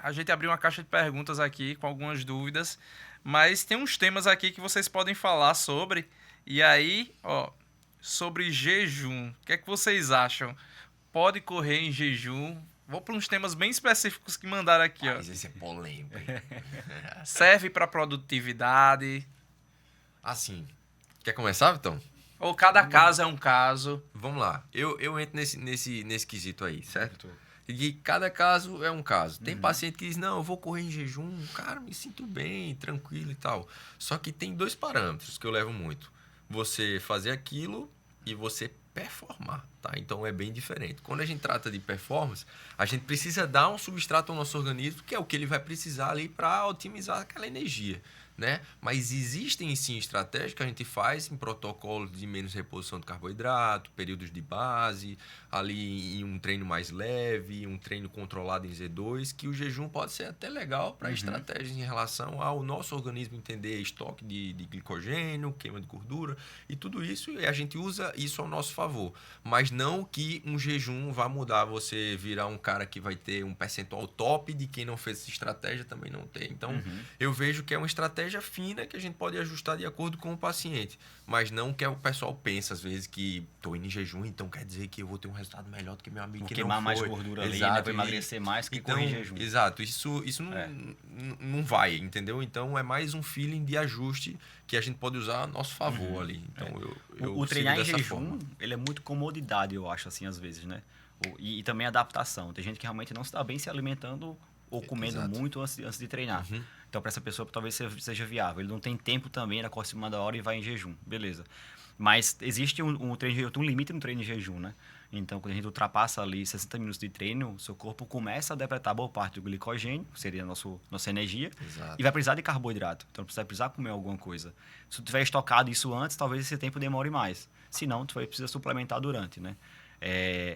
a gente abriu uma caixa de perguntas aqui com algumas dúvidas, mas tem uns temas aqui que vocês podem falar sobre. E aí, ó, sobre jejum, o que é que vocês acham? Pode correr em jejum? Vou para uns temas bem específicos que mandaram aqui, ó. Mas esse é polêmico, hein? Serve para produtividade? Assim, quer começar, Vitão? Ou cada caso é um caso? Vamos lá. Eu entro nesse quesito aí, certo? E cada caso é um caso. Tem paciente que diz, não, eu vou correr em jejum, cara, me sinto bem, tranquilo e tal. Só que tem 2 parâmetros que eu levo muito. Você fazer aquilo e você performar, tá? Então é bem diferente. Quando a gente trata de performance, a gente precisa dar um substrato ao nosso organismo, que é o que ele vai precisar ali para otimizar aquela energia, né? Mas existem sim estratégias que a gente faz em protocolos de menos reposição de carboidrato, períodos de base, ali em um treino mais leve, um treino controlado em Z2, que o jejum pode ser até legal para estratégias em relação ao nosso organismo entender estoque de glicogênio, queima de gordura e tudo isso, e a gente usa isso ao nosso favor. Mas não que um jejum vá mudar você virar um cara que vai ter um percentual top de quem não fez essa estratégia também não tem. Então, eu vejo que é uma estratégia fina que a gente pode ajustar de acordo com o paciente, mas não que o pessoal pensa às vezes que estou indo em jejum, então quer dizer que eu vou ter um resultado melhor do que meu amigo Vou que queimar não mais foi. gordura ali, Exato, né? Vou emagrecer mais que então, correr em jejum. Exato, isso não vai, entendeu? Então é mais um feeling de ajuste que a gente pode usar a nosso favor ali. Então eu O sigo treinar em dessa jejum, forma. ele é muito comodidade, eu acho, assim, às vezes, né? E também adaptação. Tem gente que realmente não se dá bem se alimentando ou comendo Exato. muito antes de treinar. Então, para essa pessoa, talvez seja viável. Ele não tem tempo também, ele acorda em cima da hora e vai em jejum. Beleza. Mas existe um limite no treino de jejum, né? Então, quando a gente ultrapassa ali 60 minutos de treino, seu corpo começa a depletar boa parte do glicogênio, que seria a nossa energia, Exato. e vai precisar de carboidrato. Então, vai precisar comer alguma coisa. Se tu tiver estocado isso antes, talvez esse tempo demore mais. Se não, tu vai precisar suplementar durante, né?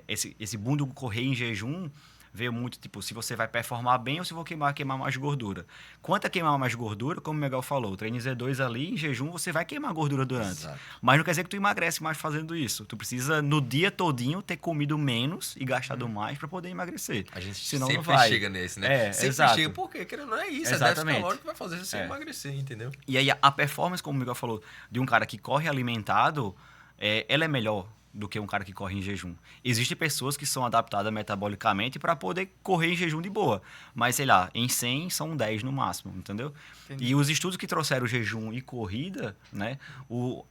Esse boom do correr em jejum veio muito, tipo, se você vai performar bem ou se vou queimar mais gordura. Quanto a queimar mais gordura, como o Miguel falou, o treino Z2 ali, em jejum, você vai queimar gordura durante. Exato. Mas não quer dizer que tu emagrece mais fazendo isso. Tu precisa, no dia todinho, ter comido menos e gastado mais para poder emagrecer. A gente Senão sempre não vai. chega nesse, né? Sempre exato. chega, porque querendo não é isso, Exatamente. é déficit calórico que vai fazer você emagrecer, entendeu? E aí a performance, como o Miguel falou, de um cara que corre alimentado, ela é melhor do que um cara que corre em jejum. Existem pessoas que são adaptadas metabolicamente para poder correr em jejum de boa. Mas, sei lá, em 100 são 10 no máximo, entendeu? Entendi. E os estudos que trouxeram jejum e corrida, né? O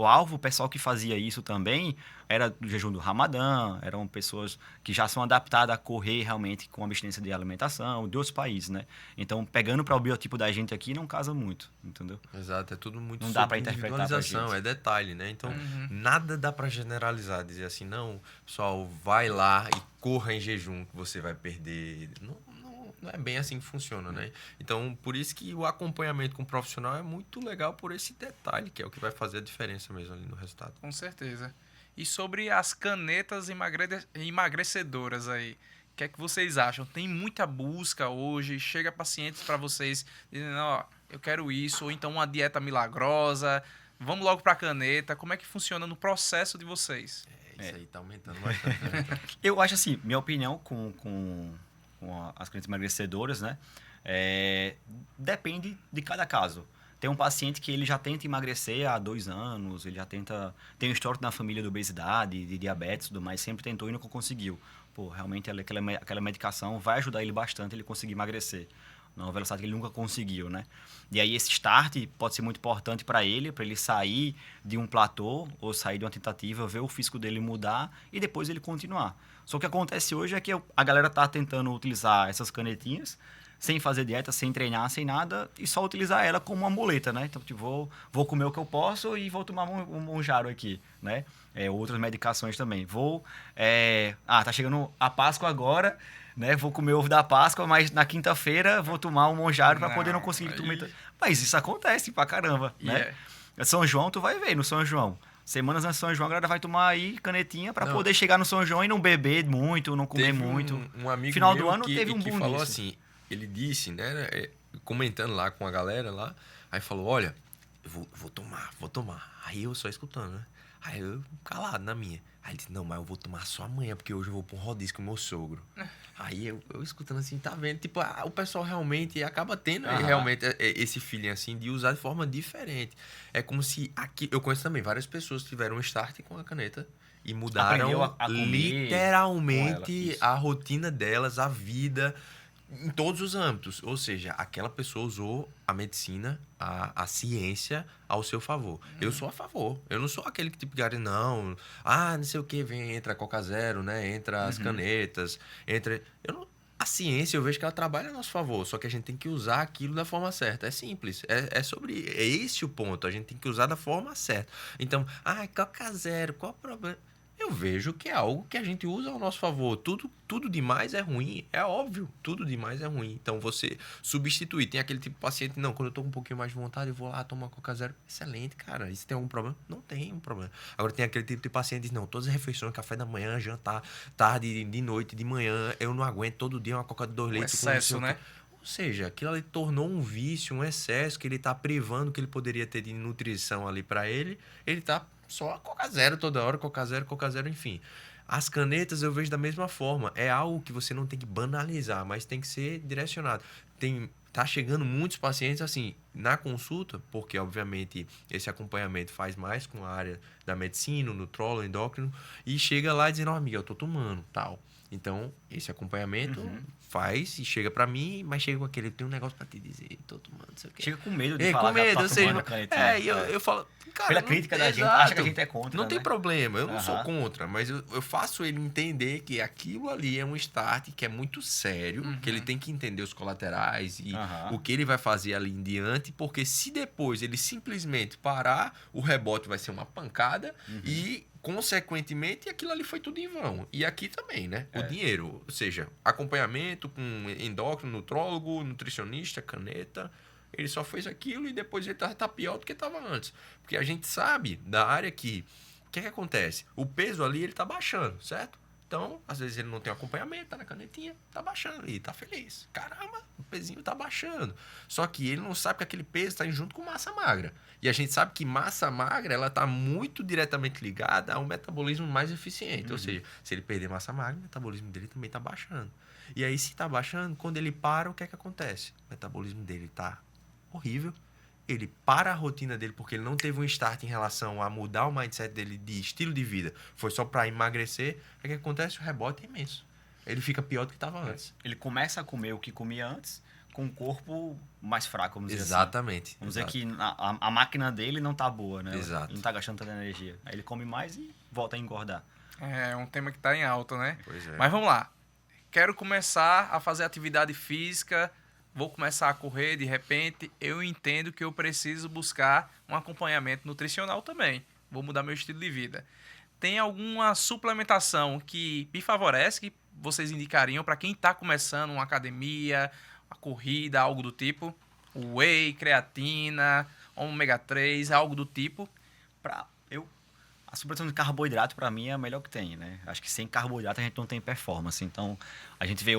alvo, o pessoal que fazia isso também, era o jejum do Ramadã, eram pessoas que já são adaptadas a correr realmente com abstinência de alimentação, de outros países, né? Então, pegando para o biotipo da gente aqui, não casa muito, entendeu? Exato, é tudo muito Não dá sobre pra interpretar pra individualização, gente. é detalhe, né? Então, nada dá pra generalizar, dizer assim, não, pessoal, vai lá e corra em jejum que você vai perder. Não é bem assim que funciona, né? Então, por isso que o acompanhamento com o profissional é muito legal por esse detalhe, que é o que vai fazer a diferença mesmo ali no resultado. Com certeza. E sobre as canetas emagrecedoras aí, o que é que vocês acham? Tem muita busca hoje? Chega pacientes para vocês dizendo, ó, eu quero isso, ou então uma dieta milagrosa, vamos logo para a caneta. Como é que funciona no processo de vocês? Isso aí tá aumentando bastante, né? Eu acho assim, minha opinião com as canetas emagrecedoras, né? Depende de cada caso. Tem um paciente que ele já tenta emagrecer há 2 anos, ele já tenta... Tem um histórico na família de obesidade, de diabetes e tudo mais, sempre tentou e nunca conseguiu. Pô, realmente aquela medicação vai ajudar ele bastante ele conseguir emagrecer. Numa velocidade que ele nunca conseguiu, né? E aí esse start pode ser muito importante para ele sair de um platô ou sair de uma tentativa, ver o físico dele mudar e depois ele continuar. Só que o que acontece hoje é que a galera tá tentando utilizar essas canetinhas sem fazer dieta, sem treinar, sem nada, e só utilizar ela como uma muleta, né? Então, tipo, vou comer o que eu posso e vou tomar um Monjaro aqui, né? Outras medicações também. Tá chegando a Páscoa agora, né? Vou comer ovo da Páscoa, mas na quinta-feira vou tomar um Monjaro para poder não conseguir comer. Mas isso acontece pra caramba, né? São João, tu vai ver no São João. Semanas antes do São João, a galera vai tomar aí canetinha para poder chegar no São João e não beber muito, não comer muito. Um amigo Final meu do ano que teve um boom falou disso. assim, ele disse, né, comentando lá com a galera lá, aí falou, olha, eu vou tomar. Aí eu só escutando, né? Aí eu calado na minha. Aí ele disse, não, mas eu vou tomar só amanhã, porque hoje eu vou pra um rodízio com o meu sogro. Aí eu escutando assim, tá vendo? Tipo, o pessoal realmente acaba tendo realmente esse feeling assim de usar de forma diferente. É como se aqui, eu conheço também várias pessoas que tiveram um start com a caneta e mudaram Aprendeu a comer com literalmente ela, isso. a rotina delas, a vida, em todos os âmbitos. Ou seja, aquela pessoa usou a medicina, a ciência ao seu favor. Eu sou a favor. Eu não sou aquele tipo de cara, não. Não sei o que, vem, entra a Coca Zero, né? Entra as canetas, entra. Eu não. A ciência, eu vejo que ela trabalha a nosso favor, só que a gente tem que usar aquilo da forma certa. É simples. É esse o ponto. A gente tem que usar da forma certa. Então, Coca Zero, qual o problema? Eu vejo que é algo que a gente usa ao nosso favor. Tudo demais é ruim, é óbvio. Tudo demais é ruim. Então você substituir. Tem aquele tipo de paciente, não, quando eu tô com um pouquinho mais de vontade, eu vou lá tomar Coca Zero. Excelente, cara. Isso tem algum problema? Não tem um problema. Agora tem aquele tipo de paciente que diz, não, todas as refeições, café da manhã, jantar, tarde, de noite, de manhã, eu não aguento todo dia uma Coca de 2 litros. Excesso, né? Ou seja, aquilo ali tornou um vício, um excesso que ele tá privando que ele poderia ter de nutrição ali para ele. Ele tá só Coca Zero toda hora, Coca Zero, enfim. As canetas eu vejo da mesma forma. É algo que você não tem que banalizar, mas tem que ser direcionado. Tá chegando muitos pacientes assim na consulta, porque obviamente esse acompanhamento faz mais com a área da medicina, o nutrólogo, endócrino, e chega lá dizendo, amiga, eu tô tomando, tal. Então, esse acompanhamento faz e chega pra mim, mas chega com aquele, tem um negócio pra te dizer, tô tomando, não sei o quê. Chega com medo de falar com medo, que ou tá seja, tomando a canetinha. e eu falo, cara, Pela não- crítica da gente, exato. acha que a gente é contra, Não tem né? problema, eu não sou contra, mas eu faço ele entender que aquilo ali é um start que é muito sério, que ele tem que entender os colaterais e o que ele vai fazer ali em diante, porque se depois ele simplesmente parar, o rebote vai ser uma pancada e consequentemente, aquilo ali foi tudo em vão. E aqui também, né? O dinheiro, ou seja, acompanhamento com endócrino, nutrólogo, nutricionista, caneta, ele só fez aquilo e depois ele tá pior do que estava antes. Porque a gente sabe da área que o que acontece? O peso ali ele tá baixando, certo? Então, às vezes ele não tem acompanhamento, tá na canetinha, tá baixando ali, tá feliz. Caramba, o pezinho tá baixando. Só que ele não sabe que aquele peso tá indo junto com massa magra. E a gente sabe que massa magra, ela tá muito diretamente ligada a um metabolismo mais eficiente. Ou seja, se ele perder massa magra, o metabolismo dele também tá baixando. E aí, se tá baixando, quando ele para, o que é que acontece? O metabolismo dele tá horrível. Ele para a rotina dele porque ele não teve um start em relação a mudar o mindset dele de estilo de vida. Foi só para emagrecer. O que acontece? O rebote é imenso. Ele fica pior do que estava antes. Ele começa a comer o que comia antes, com o corpo mais fraco, vamos dizer assim. Exatamente. Vamos dizer que a máquina dele não tá boa, né? Exato. Ele não tá gastando tanta energia. Aí ele come mais e volta a engordar. É um tema que tá em alta, né? Pois é. Mas vamos lá. Quero começar a fazer atividade física, vou começar a correr, de repente, eu entendo que eu preciso buscar um acompanhamento nutricional também. Vou mudar meu estilo de vida. Tem alguma suplementação que me favorece, que vocês indicariam para quem está começando uma academia, uma corrida, algo do tipo? Whey, creatina, ômega 3, algo do tipo? A suplementação de carboidrato, para mim, é a melhor que tem, né? Acho que sem carboidrato a gente não tem performance. Então, a gente vê,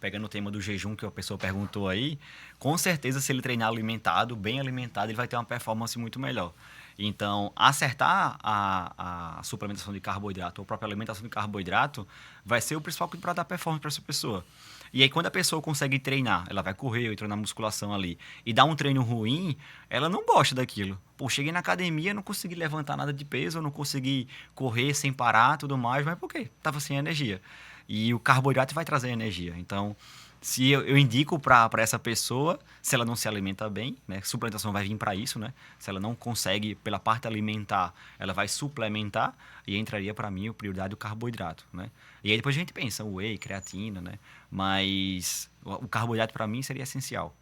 pegando o tema do jejum que a pessoa perguntou aí, com certeza, se ele treinar alimentado, bem alimentado, ele vai ter uma performance muito melhor. Então, acertar a suplementação de carboidrato ou a própria alimentação de carboidrato vai ser o principal para dar performance para essa pessoa. E aí, quando a pessoa consegue treinar, ela vai correr, entrou na musculação ali, e dá um treino ruim, ela não gosta daquilo. Pô, cheguei na academia, não consegui levantar nada de peso, não consegui correr sem parar, tudo mais, mas por quê? Tava sem energia. E o carboidrato vai trazer energia. Então, se eu indico para essa pessoa, se ela não se alimenta bem, né? Suplementação vai vir para isso, né? Se ela não consegue, pela parte alimentar, ela vai suplementar e entraria para mim a prioridade do carboidrato, né? E aí depois a gente pensa, whey, creatina, né? Mas o carboidrato para mim seria essencial.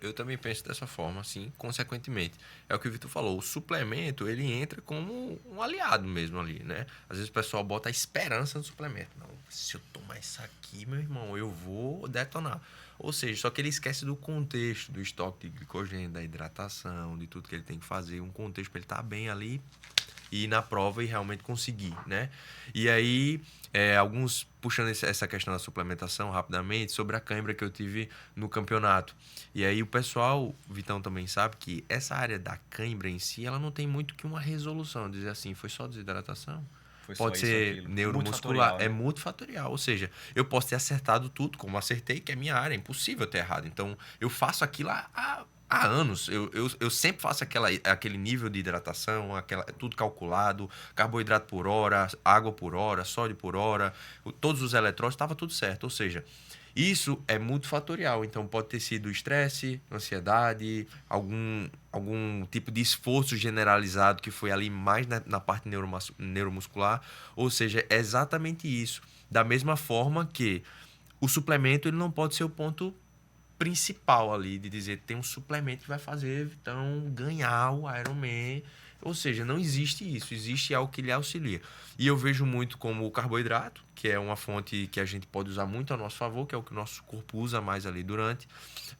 Eu também penso dessa forma, assim, consequentemente. É o que o Vitor falou, o suplemento, ele entra como um aliado mesmo ali, né? Às vezes o pessoal bota a esperança no suplemento. Não, se eu tomar isso aqui, meu irmão, eu vou detonar. Ou seja, só que ele esquece do contexto, do estoque de glicogênio, da hidratação, de tudo que ele tem que fazer, um contexto para ele estar bem ali, ir na prova e realmente conseguir, né? E aí, alguns puxando essa questão da suplementação rapidamente, sobre a cãibra que eu tive no campeonato. E aí o pessoal, o Vitão também sabe que essa área da cãibra em si, ela não tem muito que uma resolução, dizer assim, foi só desidratação. Foi só Pode isso, ser aquilo. neuromuscular, Multifatorial, é né? multifatorial. Ou seja, eu posso ter acertado tudo, como acertei, que é minha área, é impossível ter errado. Então, eu faço aquilo há anos. Eu sempre faço aquele nível de hidratação, tudo calculado, carboidrato por hora, água por hora, sódio por hora, todos os eletrólitos, estava tudo certo. Ou seja, isso é multifatorial, então pode ter sido estresse, ansiedade, algum tipo de esforço generalizado que foi ali mais na parte neuromuscular, ou seja, é exatamente isso. Da mesma forma que o suplemento ele não pode ser o ponto principal ali, de dizer tem um suplemento que vai fazer então ganhar o Ironman. Ou seja, não existe isso, existe algo que lhe auxilia. E eu vejo muito como o carboidrato, que é uma fonte que a gente pode usar muito a nosso favor, que é o que o nosso corpo usa mais ali durante.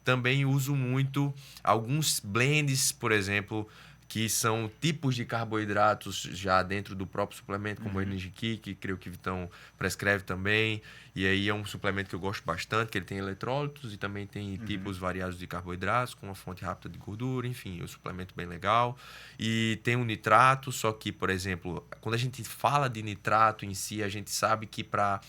Também uso muito alguns blends, por exemplo, que são tipos de carboidratos já dentro do próprio suplemento, como o Energy Kick, que creio que Vitão prescreve também. E aí é um suplemento que eu gosto bastante, que ele tem eletrólitos e também tem tipos variados de carboidratos, com uma fonte rápida de gordura, enfim, é um suplemento bem legal. E tem o nitrato, só que, por exemplo, quando a gente fala de nitrato em si, a gente sabe que para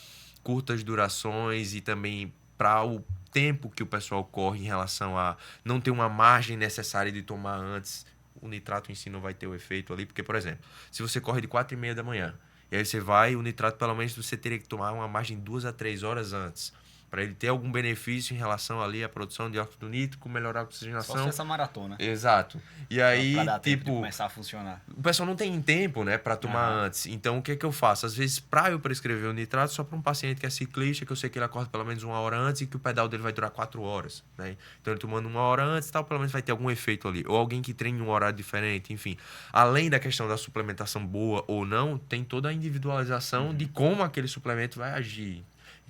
curtas durações e também para o tempo que o pessoal corre em relação a não ter uma margem necessária de tomar antes, o nitrato em si não vai ter o efeito ali, porque, por exemplo, se você corre de 4h30 da manhã, e aí você vai, o nitrato, pelo menos, você teria que tomar uma margem 2 a 3 horas antes, para ele ter algum benefício em relação ali à produção de óxido nítrico, melhorar a Só oxigenação. se essa maratona. Exato. E aí, Pra dar tempo de tipo, começar a funcionar. o pessoal não tem tempo, né, para tomar antes. Então, o que é que eu faço? Às vezes, para eu prescrever o nitrato, só para um paciente que é ciclista, que eu sei que ele acorda pelo menos 1 hora antes e que o pedal dele vai durar 4 horas, né? Então, ele tomando 1 hora antes e tal, pelo menos vai ter algum efeito ali. Ou alguém que treine em um horário diferente, enfim. Além da questão da suplementação boa ou não, tem toda a individualização de como aquele suplemento vai agir.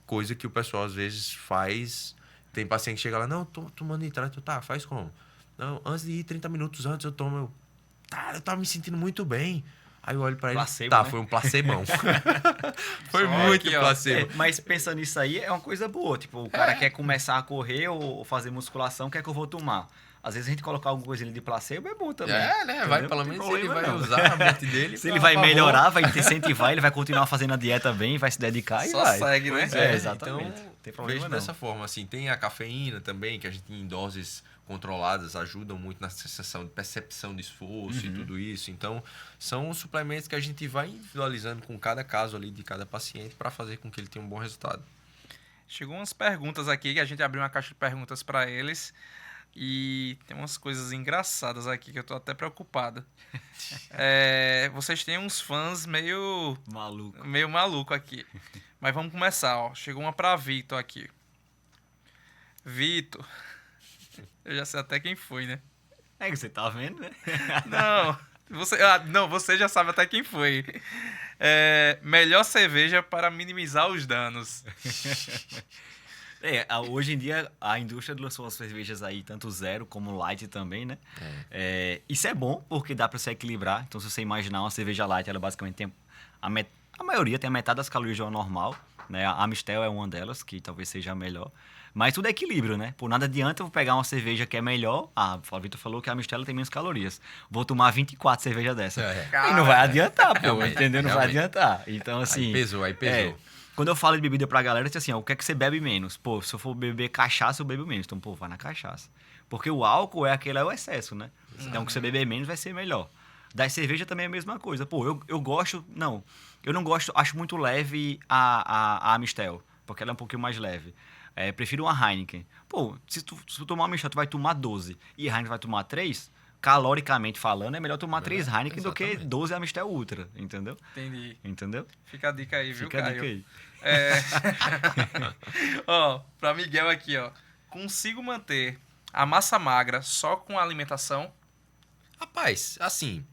Coisa que o pessoal, às vezes, faz... Tem paciente que chega lá, não, tô tomando nitrato. Tá, faz como? Não, antes de ir 30 minutos antes eu tomo... Eu tava me sentindo muito bem. Aí eu olho pra ele, Placebo, tá, né? foi um placebão. Foi Só muito aqui, ó. placebo. Mas pensando nisso aí, é uma coisa boa. Tipo, o cara quer começar a correr ou fazer musculação, quer que eu vou tomar. Às vezes a gente colocar alguma coisa de placebo é bom também. Né? Vai, entendeu? pelo Não tem menos ele problema, vai não. usar a mente dele. Se ele vai melhorar, vai te incentivar, ele vai continuar fazendo a dieta bem, vai se dedicar e Só vai. segue, né? Pois exatamente. Então, Tem problema vejo não. dessa forma. Assim, tem a cafeína também, que a gente em doses controladas ajudam muito na sensação de percepção de esforço e tudo isso. Então, são suplementos que a gente vai individualizando com cada caso ali de cada paciente para fazer com que ele tenha um bom resultado. Chegou umas perguntas aqui, que a gente abriu uma caixa de perguntas para eles. E tem umas coisas engraçadas aqui que eu tô até preocupado. Vocês têm uns fãs meio maluco aqui. Mas vamos começar, ó. Chegou uma pra Vitor aqui. Vitor. Eu já sei até quem foi, né? É que você tá vendo, né? Não, você já sabe até quem foi. Melhor cerveja para minimizar os danos. Hoje em dia a indústria lançou as cervejas aí, tanto zero como light também, né? Isso é bom, porque dá pra você equilibrar. Então, se você imaginar uma cerveja light, ela basicamente tem... A maioria tem a metade das calorias do normal, né? A Amistel é uma delas, que talvez seja a melhor. Mas tudo é equilíbrio, né? Por nada adianta eu pegar uma cerveja que é melhor. O Vitor falou que a Amistel tem menos calorias. Vou tomar 24 cervejas dessa. E não vai adiantar, pô. Realmente, Entendeu? Não vai realmente. adiantar. Então, assim... Aí pesou. Quando eu falo de bebida pra galera, diz assim, ó, o que é que você bebe menos? Pô, se eu for beber cachaça, eu bebo menos. Então, pô, vai na cachaça. Porque o álcool é o excesso, né? Então, o que você beber menos vai ser melhor. Da cerveja também é a mesma coisa. Pô, eu gosto... Não, eu não gosto... Acho muito leve a Amistel, porque ela é um pouquinho mais leve. Prefiro uma Heineken. Pô, se tu tomar uma Amistel, tu vai tomar 12 e a Heineken vai tomar 3... Caloricamente falando, é melhor tomar 3 Heineken do que 12 Amistel Ultra, entendeu? Entendi. Entendeu? Fica a dica aí, viu, Fica a Caio? dica aí. Ó, pra Miguel aqui, ó. Consigo manter a massa magra só com a alimentação? Rapaz, assim,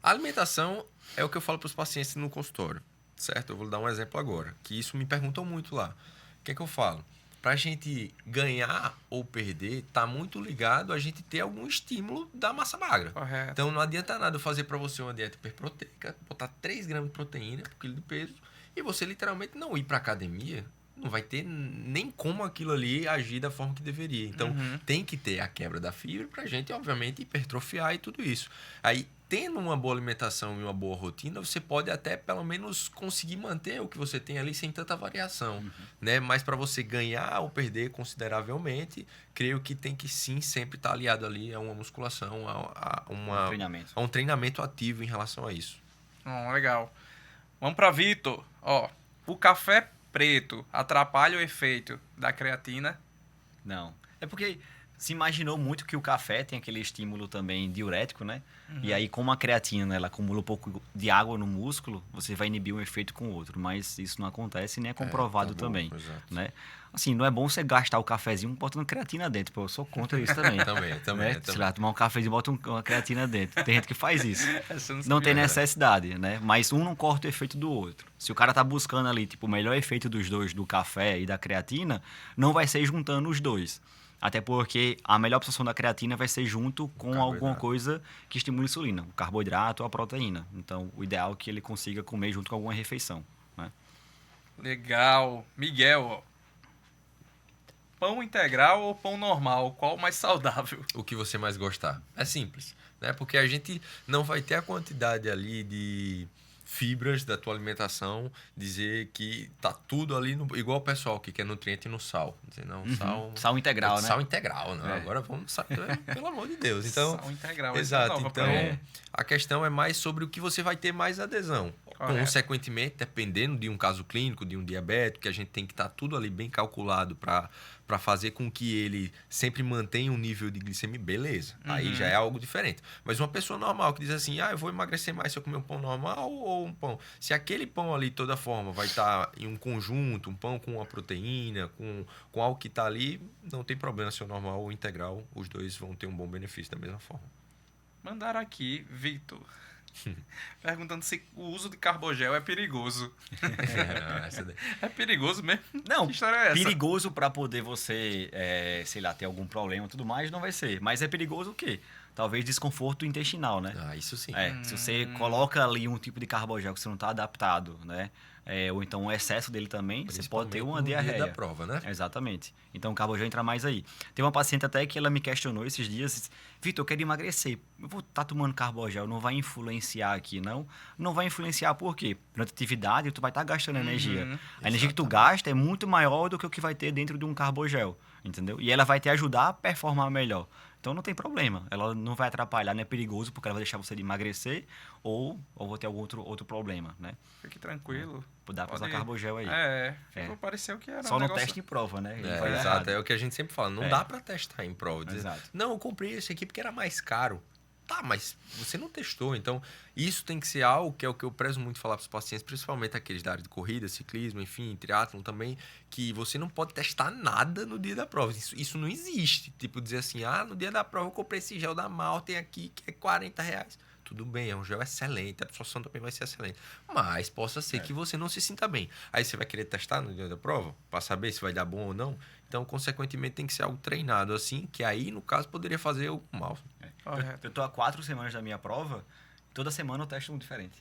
a alimentação é o que eu falo para os pacientes no consultório, certo? Eu vou dar um exemplo agora, que isso me perguntam muito lá. O que é que eu falo? para a gente ganhar ou perder, tá muito ligado a gente ter algum estímulo da massa magra. Correto. Então não adianta nada eu fazer para você uma dieta hiperproteica, botar 3 gramas de proteína por quilo de peso e você literalmente não ir para academia, não vai ter nem como aquilo ali agir da forma que deveria. Então tem que ter a quebra da fibra para a gente, obviamente, hipertrofiar e tudo isso. Aí, tendo uma boa alimentação e uma boa rotina, você pode até pelo menos conseguir manter o que você tem ali sem tanta variação, né? Mas para você ganhar ou perder consideravelmente, creio que tem que sim sempre estar aliado ali a uma musculação, Treinamento. a um treinamento ativo em relação a isso. Legal. Vamos para Vitor. Ó, o café preto atrapalha o efeito da creatina? Não. É porque se imaginou muito que o café tem aquele estímulo também diurético, né? E aí, como a creatina ela acumula um pouco de água no músculo, você vai inibir um efeito com o outro. Mas isso não acontece e nem é comprovado tá bom, também. exato. Né? Assim, não é bom você gastar o cafezinho botando creatina dentro. Pô, eu sou contra isso também. Também. Né? Sei lá, tomar um cafezinho e bota uma creatina dentro. Tem gente que faz isso. Essa eu Não tem sabia. necessidade, né? Mas um não corta o efeito do outro. Se o cara tá buscando ali, tipo, o melhor efeito dos dois, do café e da creatina, não vai ser juntando os dois. Até porque a melhor absorção da creatina vai ser junto com alguma coisa que estimule a insulina, o carboidrato ou a proteína. Então, o ideal é que ele consiga comer junto com alguma refeição, né? Legal. Miguel, ó. Pão integral ou pão normal? Qual o mais saudável? O que você mais gostar. É simples, né? Porque a gente não vai ter a quantidade ali de fibras da tua alimentação, dizer que tá tudo ali, igual o pessoal que quer nutriente no sal. Dizer, não, Sal integral, né? Sal integral, não. É. Agora vamos, pelo amor de Deus. Então, Sal integral. exato. Essa é nova pra Então, mim. a questão é mais sobre o que você vai ter mais adesão. Correto. Consequentemente, dependendo de um caso clínico, de um diabético, que a gente tem que estar tudo ali bem calculado para fazer com que ele sempre mantenha um nível de glicemia, beleza. Aí já é algo diferente. Mas uma pessoa normal que diz assim, eu vou emagrecer mais se eu comer um pão normal ou um pão. Se aquele pão ali, de toda forma, vai estar em um conjunto, um pão com uma proteína, com algo que está ali, não tem problema se é normal ou integral, os dois vão ter um bom benefício da mesma forma. Mandaram aqui, Vitor, perguntando se o uso de carbogel é perigoso. Essa daí. É perigoso mesmo? Não, Que história é essa? perigoso para poder você, sei lá, ter algum problema e tudo mais, não vai ser. Mas é perigoso o quê? Talvez desconforto intestinal, né? Isso sim. Se você coloca ali um tipo de carbogel que você não está adaptado, né? Ou então o excesso dele também, você pode ter uma Principalmente no dia diarreia. da prova, né? Exatamente. Então o carbogel entra mais aí. Tem uma paciente até que ela me questionou esses dias, Vitor, eu quero emagrecer, eu vou estar tomando carbogel, não vai influenciar aqui, não? Não vai influenciar por quê? Durante a atividade, tu vai estar gastando energia. A energia que tu gasta é muito maior do que o que vai ter dentro de um carbogel, entendeu? E ela vai te ajudar a performar melhor. Então não tem problema, ela não vai atrapalhar, não é perigoso porque ela vai deixar você de emagrecer ou vou ter algum outro problema, né? Fique tranquilo. Dá pra usar Pode- carbogel aí. Pareceu que era Só um no negócio... teste em prova, né? Ele É, vai exato, errado. é o que a gente sempre fala. Não dá pra testar em prova. Dizer, Exato. não, eu comprei esse aqui porque era mais caro. Tá, mas você não testou. Então, isso tem que ser algo que é o que eu prezo muito falar para os pacientes, principalmente aqueles da área de corrida, ciclismo, enfim, triatlon também, que você não pode testar nada no dia da prova. Isso não existe. Tipo, dizer assim, no dia da prova eu comprei esse gel da Malten aqui, que é R$ 40. Tudo bem, é um gel excelente, a absorção também vai ser excelente. Mas possa ser que você não se sinta bem. Aí você vai querer testar no dia da prova, para saber se vai dar bom ou não. Então, consequentemente, tem que ser algo treinado assim, que aí, no caso, poderia fazer o mal. Correto. Eu tô há 4 semanas da minha prova, toda semana eu testo um diferente.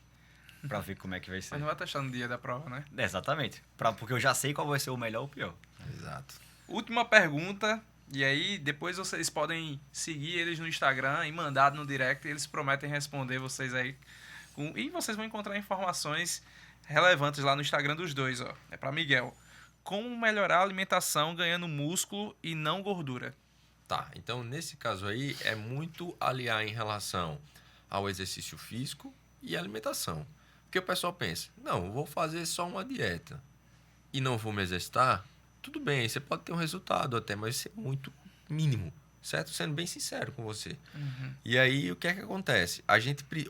Pra ver como é que vai ser. Mas não vai testar no dia da prova, né? Exatamente. Porque eu já sei qual vai ser o melhor ou o pior. Exato. Última pergunta. E aí, depois vocês podem seguir eles no Instagram e mandar no direct. Eles prometem responder vocês aí. E vocês vão encontrar informações relevantes lá no Instagram dos dois, ó. É pra Miguel. Como melhorar a alimentação ganhando músculo e não gordura? Tá, então nesse caso aí é muito aliar em relação ao exercício físico e alimentação. Porque o pessoal pensa, não, eu vou fazer só uma dieta e não vou me exercitar, tudo bem, você pode ter um resultado até, mas isso é muito mínimo, certo? Sendo bem sincero com você. E aí o que é que acontece?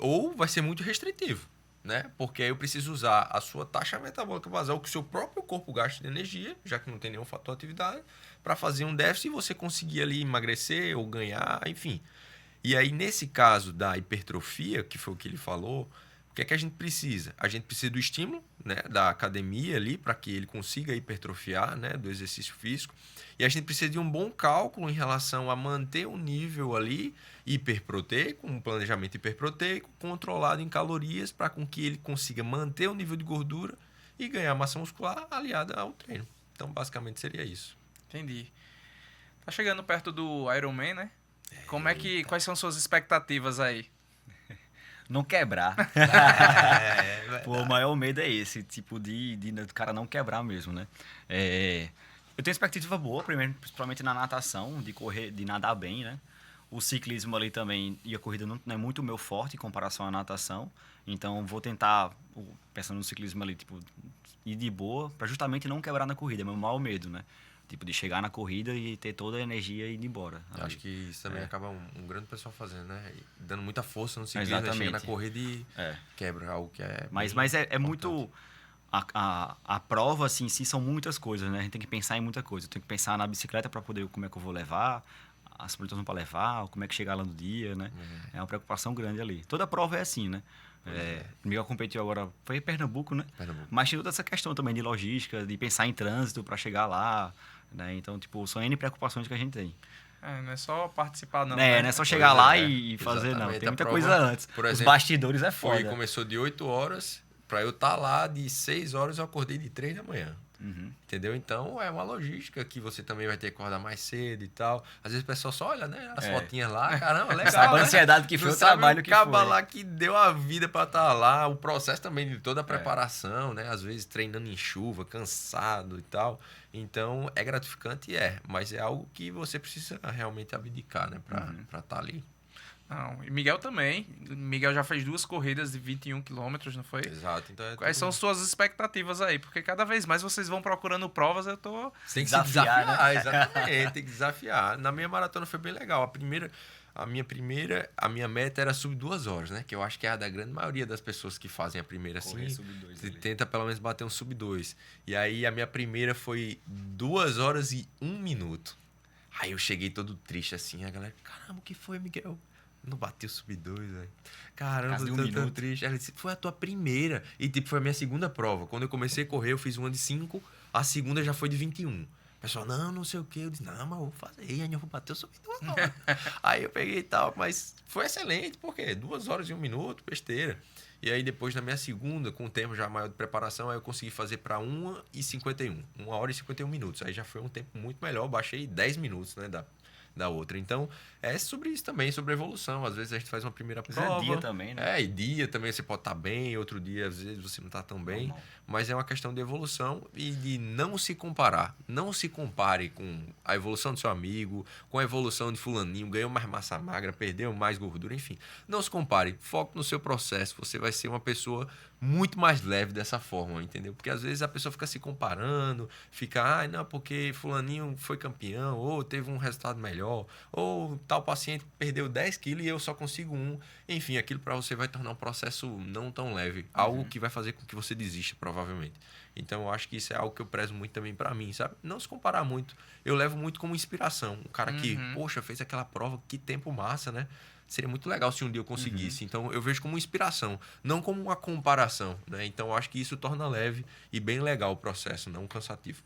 Ou vai ser muito restritivo, né? Porque aí eu preciso usar a sua taxa metabólica basal, que o seu próprio corpo gasta de energia, já que não tem nenhum fator de atividade, para fazer um déficit e você conseguir ali emagrecer ou ganhar, enfim. E aí, nesse caso da hipertrofia, que foi o que ele falou, o que é que a gente precisa? A gente precisa do estímulo né, da academia ali para que ele consiga hipertrofiar, né, do exercício físico. E a gente precisa de um bom cálculo em relação a manter um nível ali hiperproteico, um planejamento hiperproteico, controlado em calorias para com que ele consiga manter o nível de gordura e ganhar massa muscular aliada ao treino. Então, basicamente, seria isso. Entendi. Tá chegando perto do Ironman, né? Quais são suas expectativas aí? Não quebrar. Pô, o maior medo é esse, tipo de cara não quebrar mesmo, né? Eu tenho expectativa boa, primeiro, principalmente na natação, de correr, de nadar bem, né? O ciclismo ali também, e a corrida não é muito o meu forte em comparação à natação. Então, vou tentar, pensando no ciclismo ali, tipo, ir de boa, para justamente não quebrar na corrida. É meu maior medo, né? Tipo, de chegar na corrida e ter toda a energia e ir embora. Eu acho que isso também acaba um grande pessoal fazendo, né? E dando muita força no ciclismo, né? Chega na corrida e quebra algo que é. Mas é muito. A prova, assim, em si, são muitas coisas, né? A gente tem que pensar em muita coisa. Eu tenho que pensar na bicicleta para poder como é que eu vou levar, a suplementação para levar, como é que chegar lá no dia, né? É uma preocupação grande ali. Toda prova é assim, né? O Miguel competiu agora, foi em Pernambuco, né? Mas tem toda essa questão também de logística, de pensar em trânsito para chegar lá, né? Então, tipo, são N preocupações que a gente tem. Não é só participar, não. Não é só chegar lá e fazer, exatamente. não. Tem muita prova, coisa antes. Por exemplo, os bastidores é foda. Começou de 8 horas, para eu estar lá de 6 horas, eu acordei de 3 da manhã. Entendeu? Então, é uma logística que você também vai ter que acordar mais cedo e tal. Às vezes o pessoal só olha, né? As fotinhas lá, caramba, legal, sabe a né? ansiedade que foi, o trabalho que foi. Acaba lá que deu a vida para estar lá, o processo também de toda a preparação, né? Às vezes treinando em chuva, cansado e tal. Então, é gratificante, mas é algo que você precisa realmente abdicar, né? Para estar ali. Não, e Miguel também. Miguel já fez 2 corridas de 21 quilômetros, não foi? Exato. Então Quais são suas expectativas aí? Porque cada vez mais vocês vão procurando provas, eu tô... Tem que desafiar, né? Exatamente, tem que desafiar. Na minha maratona foi bem legal. A minha meta era sub 2 horas, né? Que eu acho que é a da grande maioria das pessoas que fazem a primeira assim. Tenta pelo menos bater um sub 2. E aí a minha primeira foi 2 horas e 1 minuto. Aí eu cheguei todo triste assim, a galera, caramba, o que foi, Miguel? Não bateu sub 2, velho. Caramba, eu tô tão triste. Ela disse, foi a tua primeira. E tipo, foi a minha segunda prova. Quando eu comecei a correr, eu fiz uma de 5, a segunda já foi de 21. O pessoal, não sei o quê. Eu disse, não, mas eu vou fazer, ainda vou bater o sub 2 não. Aí eu peguei e tal, mas foi excelente, porque 2 horas e 1 minuto, besteira. E aí depois, na minha segunda, com o tempo já maior de preparação, aí eu consegui fazer para 1h51. 1 hora e 51 minutos. Aí já foi um tempo muito melhor. Eu baixei 10 minutos, né, da outra. Então, é sobre isso também, sobre evolução. Às vezes a gente faz uma primeira prova. É dia também, né? E dia também você pode estar bem, outro dia, às vezes, você não está tão bem. Mas é uma questão de evolução e de não se comparar. Não se compare com a evolução do seu amigo, com a evolução de fulaninho, ganhou mais massa magra, perdeu mais gordura, enfim. Não se compare. Foque no seu processo. Você vai ser uma pessoa muito mais leve dessa forma, entendeu? Porque às vezes a pessoa fica se comparando, fica, não, porque fulaninho foi campeão, ou teve um resultado melhor, ou tal paciente perdeu 10 quilos e eu só consigo 1. Enfim, aquilo para você vai tornar um processo não tão leve, algo que vai fazer com que você desista, provavelmente. Então, eu acho que isso é algo que eu prezo muito também para mim, sabe? Não se comparar muito. Eu levo muito como inspiração. Um cara que, poxa, fez aquela prova, que tempo massa, né? Seria muito legal se um dia eu conseguisse. Então, eu vejo como inspiração, não como uma comparação, né? Então, eu acho que isso torna leve e bem legal o processo, não cansativo.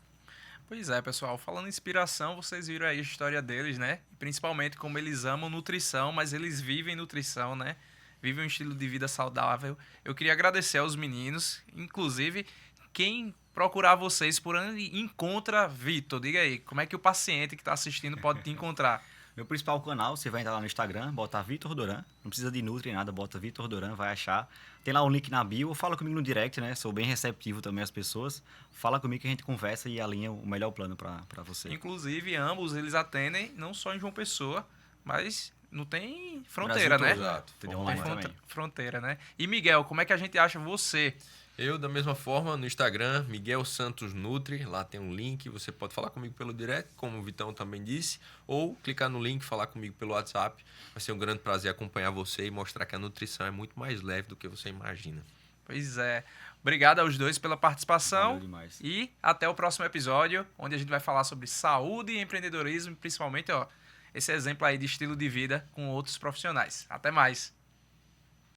Pois é, pessoal. Falando em inspiração, vocês viram aí a história deles, né? Principalmente como eles amam nutrição, mas eles vivem nutrição, né? Vivem um estilo de vida saudável. Eu queria agradecer aos meninos. Inclusive, quem procurar vocês por onde encontra Vitor? Diga aí, como é que o paciente que está assistindo pode te encontrar? Meu principal canal, você vai entrar lá no Instagram, bota Vitor Doran, não precisa de Nutri nada, bota Vitor Doran, vai achar. Tem lá um link na bio, fala comigo no direct, né? Sou bem receptivo também às pessoas. Fala comigo que a gente conversa e alinha o melhor plano para você. Inclusive, ambos eles atendem não só em João Pessoa, mas não tem fronteira, né? Exato. Tem online também. Fronteira, né? E Miguel, como é que a gente acha você? Eu, da mesma forma, no Instagram, Miguel Santos Nutri, lá tem um link, você pode falar comigo pelo direct, como o Vitão também disse, ou clicar no link, falar comigo pelo WhatsApp. Vai ser um grande prazer acompanhar você e mostrar que a nutrição é muito mais leve do que você imagina. Pois é. Obrigado aos dois pela participação. Valeu demais. E até o próximo episódio, onde a gente vai falar sobre saúde e empreendedorismo, principalmente esse exemplo aí de estilo de vida com outros profissionais. Até mais.